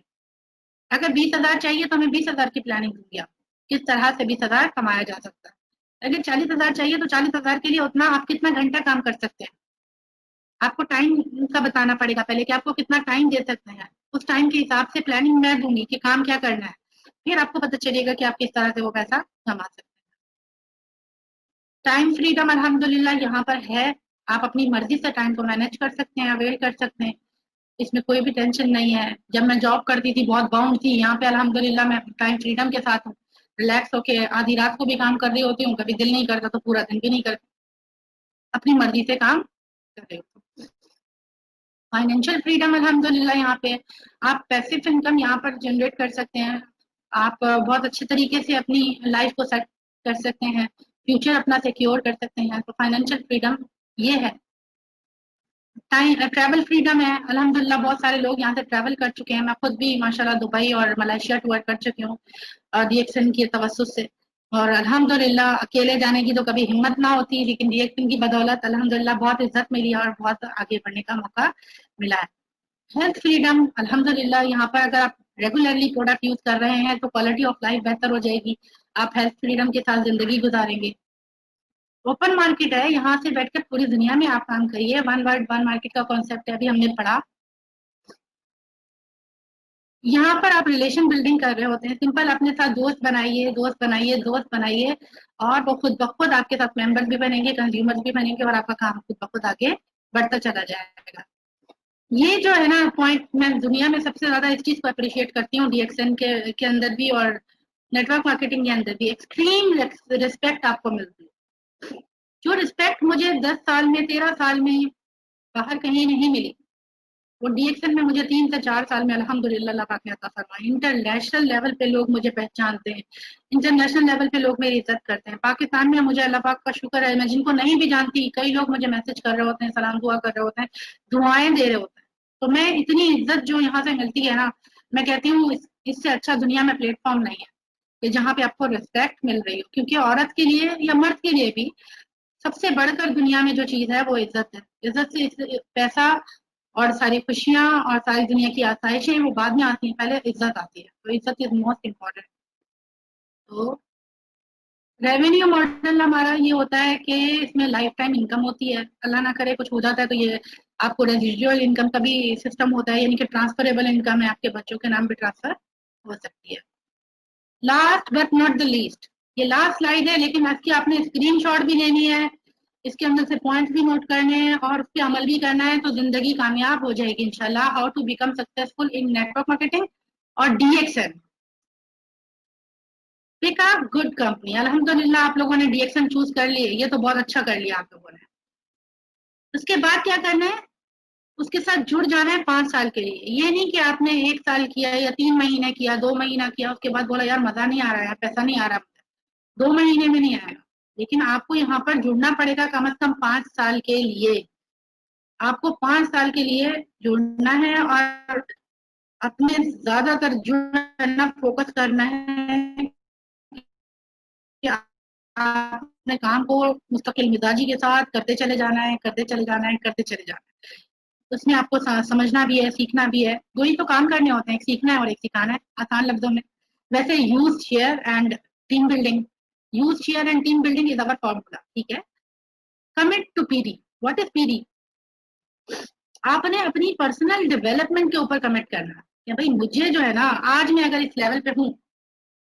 अगर 20,000 चाहिए तो मैं 20,000 की प्लानिंग दूंगी आपको, किस तरह से 20,000 कमाया जा सकता है। अगर 40,000 चाहिए तो 40,000 के लिए उतना आप कितना घंटा काम कर सकते हैं, आपको टाइम का बताना पड़ेगा पहले कि आपको कितना टाइम दे सकते हैं। उस टाइम के हिसाब से प्लानिंग मैं दूंगी कि काम क्या करना है, फिर आपको पता चलेगा कि आप किस तरह से वो पैसा कमा सकते हैं। टाइम फ्रीडम अल्हम्दुलिल्लाह यहाँ पर है। आप अपनी मर्जी से टाइम को मैनेज कर सकते हैं, अवेल कर सकते हैं। इसमें कोई भी टेंशन नहीं है। जब मैं जॉब करती थी बहुत बाउंड थी, यहाँ पे अल्हम्दुलिल्लाह मैं टाइम फ्रीडम के साथ हूँ। रिलैक्स होके आधी रात को भी काम कर रही होती हूँ, कभी दिल नहीं करता तो पूरा दिन भी नहीं करती, अपनी मर्जी से काम कर रही होती हूँ। फाइनेंशियल फ्रीडम अल्हम्दुलिल्लाह यहाँ पे आप पैसिव इनकम यहाँ पर जनरेट कर सकते हैं। आप बहुत अच्छे तरीके से अपनी लाइफ को सेट कर सकते हैं, फ्यूचर अपना सिक्योर कर सकते हैं। तो फाइनेंशियल फ्रीडम ये है। टाइम ट्रैवल फ्रीडम है अल्हम्दुलिल्लाह। बहुत सारे लोग यहाँ से ट्रैवल कर चुके हैं, मैं खुद भी माशाल्लाह दुबई और मलेशिया टूर कर चुकी हूँ डीएक्सन की तवज्जुह से। और अल्हम्दुलिल्लाह अकेले जाने की तो कभी हिम्मत ना होती, लेकिन डीएक्सन की बदौलत अल्हम्दुलिल्लाह बहुत इज्जत मिली और बहुत आगे बढ़ने का मौका मिला है। हेल्थ फ्रीडम अल्हम्दुलिल्लाह यहाँ पर अगर आप रेगुलरली प्रोडक्ट यूज कर रहे हैं तो क्वालिटी ऑफ लाइफ बेहतर हो जाएगी, आप हेल्थ फ्रीडम के साथ जिंदगी गुजारेंगे। ओपन मार्केट है, यहाँ से बैठकर पूरी दुनिया में आप काम करिए। वन वर्ल्ड वन मार्केट का कॉन्सेप्ट है, अभी हमने पढ़ा। यहाँ पर आप रिलेशन बिल्डिंग कर रहे होते हैं। सिंपल अपने साथ दोस्त बनाइए, दोस्त बनाइए, दोस्त बनाइए, और वो खुद ब खुद आपके साथ मेंबर भी बनेंगे, कंज्यूमर्स भी बनेंगे, और आपका काम खुद ब खुद आगे बढ़ता चला जाएगा। ये जो है ना पॉइंट, मैं दुनिया में सबसे ज्यादा इस चीज को अप्रिशिएट करती हूँ डीएक्सएन के अंदर भी और नेटवर्क मार्केटिंग के अंदर भी। एक्सट्रीम रिस्पेक्ट आपको मिलती है। जो रिस्पेक्ट मुझे 10 साल में, 13 साल में बाहर कहीं नहीं मिली, वो डीएक्सएन में मुझे 3 से 4 साल में अल्हम्दुलिल्लाह अल्लाह पाक ने अता फरमाई। इंटरनेशनल लेवल पे लोग मुझे पहचानते हैं, इंटरनेशनल लेवल पे लोग मेरी इज्जत करते हैं। पाकिस्तान में मुझे अल्लाह पाक का शुक्र है, मैं जिनको नहीं भी जानती, कई लोग मुझे मैसेज कर रहे होते हैं, सलाम दुआ कर रहे होते हैं, दुआएं दे रहे होते हैं। तो मैं इतनी इज्जत जो यहाँ से मिलती है ना, मैं कहती हूँ इससे अच्छा दुनिया में प्लेटफॉर्म नहीं है कि जहाँ पे आपको रिस्पेक्ट मिल रही हो। क्योंकि औरत के लिए या मर्द के लिए भी सबसे बढ़कर दुनिया में जो चीज है वो इज्जत है। इज्जत से पैसा और सारी खुशियां और सारी दुनिया की आसाइशें वो बाद में आती हैं, पहले इज्जत आती है। तो इज्जत इज मोस्ट इम्पोर्टेंट। तो रेवेन्यू मॉडल हमारा ये होता है कि इसमें लाइफ टाइम इनकम होती है। अल्लाह ना करे कुछ हो जाता है तो ये आपको रेजिडुअल इनकम का भी सिस्टम होता है, यानी कि ट्रांसफरेबल इनकम है, आपके बच्चों के नाम पे ट्रांसफर हो सकती है। Last but not the least, ये लास्ट स्लाइड है, लेकिन इसकी आपने स्क्रीनशॉट भी लेनी है, इसके अंदर से पॉइंट्स भी नोट करने हैं और उस पर अमल भी करना है, तो जिंदगी कामयाब हो जाएगी इंशाल्लाह। How to become successful in network marketing और DXN. Pick up good company. अल्हम्दुलिल्लाह आप लोगों ने डीएक्सएन चूज कर लिए, ये तो बहुत अच्छा कर लिया आप लोगों ने। उसके बाद क्या करना है, उसके साथ जुड़ जाना है 5 साल के लिए। ये नहीं कि आपने 1 साल किया या 3 महीने किया, 2 महीना किया, उसके बाद बोला यार मजा नहीं आ रहा है, पैसा नहीं आ रहा, 2 महीने में नहीं आएगा। लेकिन आपको यहाँ पर जुड़ना पड़ेगा कम से कम 5 साल के लिए। आपको 5 साल के लिए जुड़ना है और अपने ज्यादातर जुड़ना, फोकस करना है कि आप अपने काम को मुस्तकिल मिजाजी के साथ करते चले जाना है, करते चले जाना है, करते चले जाना है। उसमें आपको समझना भी है, सीखना भी है। 2 ही तो काम करने होते हैं, एक सीखना है और एक सिखाना है, आसान लफ्जों में। वैसे use, share and team building, use, share and team building is our formula, ठीक है। Commit to PD. What is PD? आपने अपनी पर्सनल डेवलपमेंट के ऊपर कमिट करना है कि भाई मुझे जो है ना, आज मैं अगर इस लेवल पे हूँ,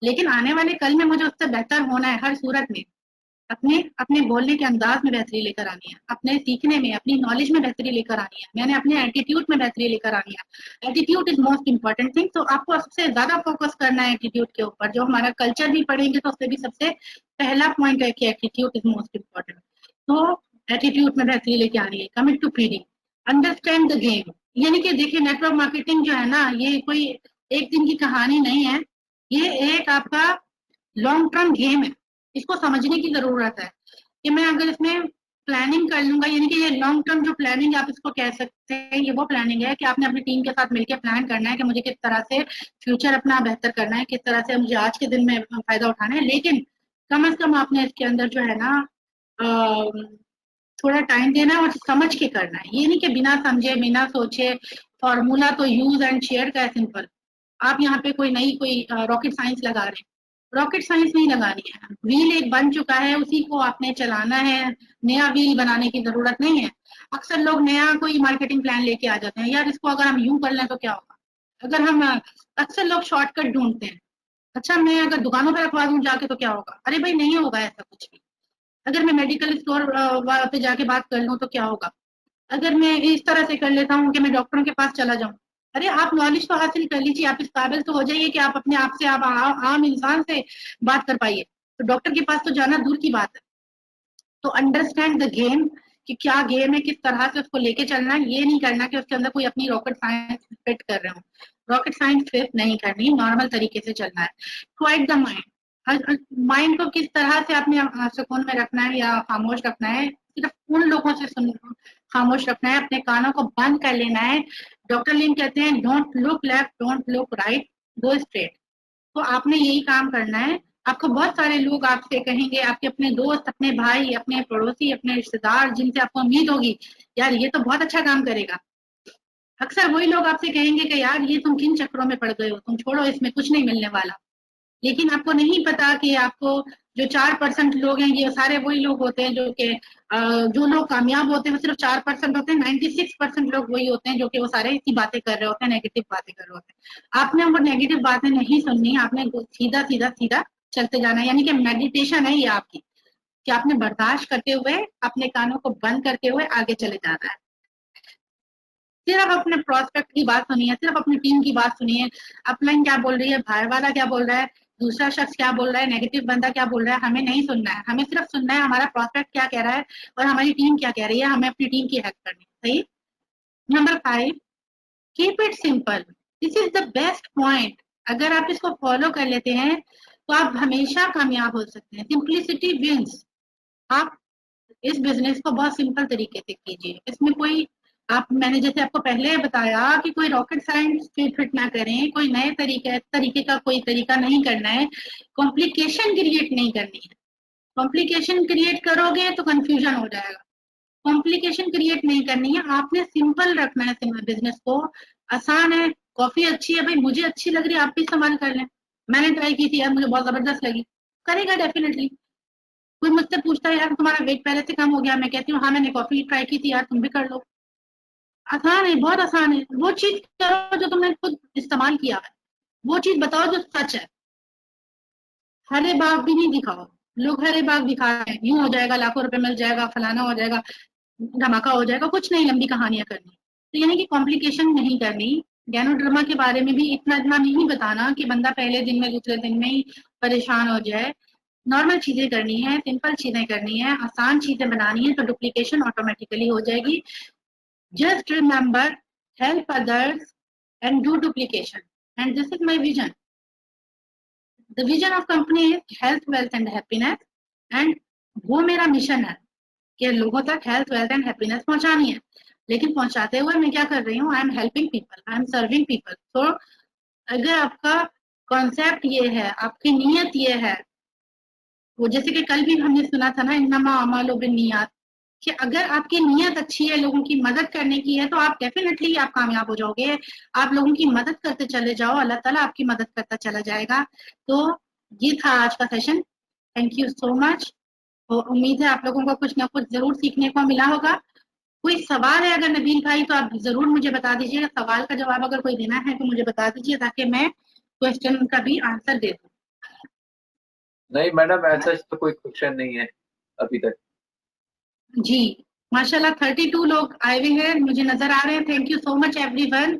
लेकिन आने वाले कल में मुझे उससे बेहतर होना है हर सूरत में। अपने अपने बोलने के अंदाज में बेहतरी लेकर आनी है, अपने सीखने में, अपनी नॉलेज में बेहतरी लेकर आनी है, मैंने अपने एटीट्यूड में बेहतरी लेकर आनी है। Attitude is most important thing. तो आपको सबसे ज्यादा फोकस करना है एटीट्यूड के ऊपर। जो हमारा कल्चर भी पढ़ेंगे तो उससे भी सबसे पहला पॉइंट है कि एटीट्यूड इज मोस्ट इंपॉर्टेंट। तो एटीट्यूड में बेहतरी लेके आनी है। Commit to feeding, understand the game. यानी कि देखिए, नेटवर्क मार्केटिंग जो है ना, ये कोई एक दिन की कहानी नहीं है, ये एक आपका लॉन्ग टर्म गेम है। इसको समझने की जरूरत है कि मैं अगर इसमें प्लानिंग कर लूंगा, यानी कि ये लॉन्ग टर्म जो प्लानिंग आप इसको कह सकते हैं, ये वो प्लानिंग है कि आपने अपनी टीम के साथ मिलकर प्लान करना है कि मुझे किस तरह से फ्यूचर अपना बेहतर करना है, किस तरह से मुझे आज के दिन में फायदा उठाना है। लेकिन कम से कम आपने इसके अंदर जो है ना थोड़ा टाइम देना है और समझ के करना है। ये नहीं कि बिना समझे, बिना सोचे, फॉर्मूला तो यूज एंड शेयर का है सिंपल। आप यहाँ पे कोई नई कोई रॉकेट साइंस लगा रहे हैं, रॉकेट साइंस नहीं लगानी है। व्हील एक बन चुका है, उसी को आपने चलाना है, नया व्हील बनाने की जरूरत नहीं है। अक्सर लोग नया कोई मार्केटिंग प्लान लेके आ जाते हैं, यार इसको अगर हम यूं कर लें तो क्या होगा। अगर हम अक्सर लोग शॉर्टकट ढूंढते हैं, अच्छा मैं अगर दुकानों पर रखवा दूं जाके तो क्या होगा। अरे भाई नहीं होगा ऐसा कुछ भी। अगर मैं मेडिकल स्टोर पे जाके बात कर लूं तो क्या होगा। अगर मैं इस तरह से कर लेता हूँ कि मैं डॉक्टरों के पास चला जाऊं, अरे आप नॉलेज तो हासिल कर लीजिए, आप इस काबिल तो हो जाइए कि आप अपने आप से, आप आम इंसान से बात कर पाइए। तो डॉक्टर के पास तो जाना दूर की बात है। तो अंडरस्टैंड द गेम, कि क्या गेम है, किस तरह से उसको लेके चलना है। ये नहीं करना कि उसके अंदर कोई अपनी रॉकेट साइंस फिट कर रहे हो। रॉकेट साइंस फिट नहीं करनी, नॉर्मल तरीके से चलना है। क्वाइट द माइंड, माइंड को किस तरह से आपने सुकून में रखना है या खामोश रखना है। सिर्फ उन लोगों से खामोश रखना है, अपने कानों को बंद कर लेना है। डॉक्टर लिन कहते हैं don't look left, don't look right, go straight. तो आपने यही काम करना है। आपको बहुत सारे लोग आपसे कहेंगे, आपके अपने दोस्त, अपने भाई, अपने पड़ोसी, अपने रिश्तेदार, जिनसे आपको उम्मीद होगी यार ये तो बहुत अच्छा काम करेगा, अक्सर वही लोग आपसे कहेंगे कि यार ये तुम किन चक्करों में पड़ गए हो, तुम छोड़ो, इसमें कुछ नहीं मिलने वाला। लेकिन आपको नहीं पता कि आपको जो 4% लोग हैं, ये सारे वही लोग होते हैं जो कि जो लोग कामयाब होते हैं वो सिर्फ 4% होते हैं। 96% लोग वही होते हैं जो कि वो सारे इसी बातें कर रहे होते हैं, नेगेटिव बातें कर रहे होते हैं। आपने वो नेगेटिव बातें नहीं सुननी, आपने सीधा सीधा सीधा चलते जाना है। यानी कि मेडिटेशन है ये आपकी, कि आपने बर्दाश्त करते हुए, अपने कानों को बंद करते हुए आगे चले जाना है। सिर्फ अपने प्रोस्पेक्ट की बात सुनिए, सिर्फ अपनी टीम की बात सुनिए। अपलाइन क्या बोल रही है, बाहर वाला क्या बोल रहा है, दूसरा शख्स क्या बोल रहा है, नेगेटिव बंदा क्या बोल रहा है, हमें नहीं सुनना है। हमें सिर्फ सुनना है हमारा प्रोस्पेक्ट क्या कह रहा है और हमारी टीम क्या कह रही है। हमें अपनी टीम की हेल्प करनी है। सही। Number 5, keep it simple. This is the best point. अगर आप इसको फॉलो कर लेते हैं तो आप हमेशा कामयाब हो सकते हैं। Simplicity wins. आप इस बिजनेस को बहुत सिंपल तरीके से कीजिए। इसमें कोई, आप, मैंने जैसे आपको पहले बताया कि कोई रॉकेट साइंस फिट ना करें, कोई नए तरीके का कोई तरीका नहीं करना है, कॉम्प्लिकेशन क्रिएट नहीं करनी है। कॉम्प्लिकेशन क्रिएट करोगे तो कंफ्यूजन हो जाएगा। कॉम्प्लिकेशन क्रिएट नहीं करनी है, आपने सिंपल रखना है बिजनेस को। आसान है, कॉफी अच्छी है भाई, मुझे अच्छी लग रही है, आप भी इस्तेमाल कर लें। मैंने ट्राई की थी यार, मुझे बहुत जबरदस्त लगी, करेगा डेफिनेटली। कोई मुझसे पूछता है यार तुम्हारा वेट पहले से कम हो गया, मैं कहती हूँ हाँ मैंने कॉफी ट्राई की थी यार, तुम भी कर लो। आसान है, बहुत आसान है। वो चीज करो जो तुमने खुद इस्तेमाल किया है, वो चीज बताओ जो सच है। हरे बाग भी नहीं दिखाओ। लोग हरे बाग दिखा रहे हैं, यूं हो जाएगा, लाखों रुपए मिल जाएगा, फलाना हो जाएगा, धमाका हो जाएगा, कुछ नहीं, लंबी कहानियां करनी। तो यानी कि कॉम्प्लिकेशन नहीं करनी। गैनोड्रमा के बारे में भी इतना इतना नहीं बताना कि बंदा पहले दिन में दूसरे दिन में ही परेशान हो जाए। नॉर्मल चीजें करनी है, सिंपल चीजें करनी है, आसान चीजें बनानी है, तो डुप्लीकेशन ऑटोमेटिकली हो जाएगी। Just remember, help others and do duplication. And this is my vision. The vision of company is health, wealth and happiness. And वो मेरा मिशन है कि लोगों तक हेल्थ, वेल्थ एंड हैप्पीनेस पहुंचानी है। लेकिन पहुंचाते हुए मैं क्या कर रही हूँ, I am helping people, I am serving people. तो अगर आपका कॉन्सेप्ट ये है, आपकी नीयत ये है, वो जैसे कि कल भी हमने सुना था ना, इन्नमा अमालु बिन्नियात, कि अगर आपकी नीयत अच्छी है, लोगों की मदद करने की है, तो आप डेफिनेटली आप कामयाब हो जाओगे। आप लोगों की मदद करते चले जाओ, अल्लाह ताला आपकी मदद करता चला जाएगा। तो ये था आज का session. Thank you so much. तो उम्मीद है आप लोगों को कुछ ना कुछ जरूर सीखने को मिला होगा। कोई सवाल है अगर नबील भाई, तो आप जरूर मुझे बता दीजिएगा। सवाल का जवाब अगर कोई देना है तो मुझे बता दीजिए, ताकि मैं क्वेश्चन का भी आंसर दे दूं। नहीं मैडम, ऐसा तो कोई क्वेश्चन नहीं है अभी तक। जी माशाल्लाह 32 लोग आए हुए हैं, मुझे नजर आ रहे हैं। Thank you so much everyone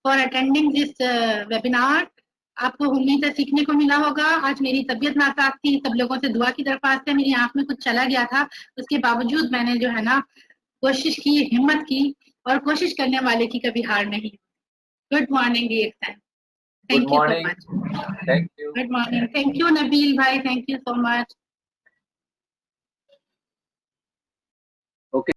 for attending this webinar. आपको उम्मीद है सीखने को मिला होगा। आज मेरी तबीयत नासाज थी, सब लोगों से दुआ की दरख्वास्त है। मेरी आंख में कुछ चला गया था, उसके बावजूद मैंने जो है ना कोशिश की, हिम्मत की, और कोशिश करने वाले की कभी हार नहीं। Good morning time. Good thank you so morning, much. Thank you. Good morning, thank you Nabeel भाई, thank you so much. Okay.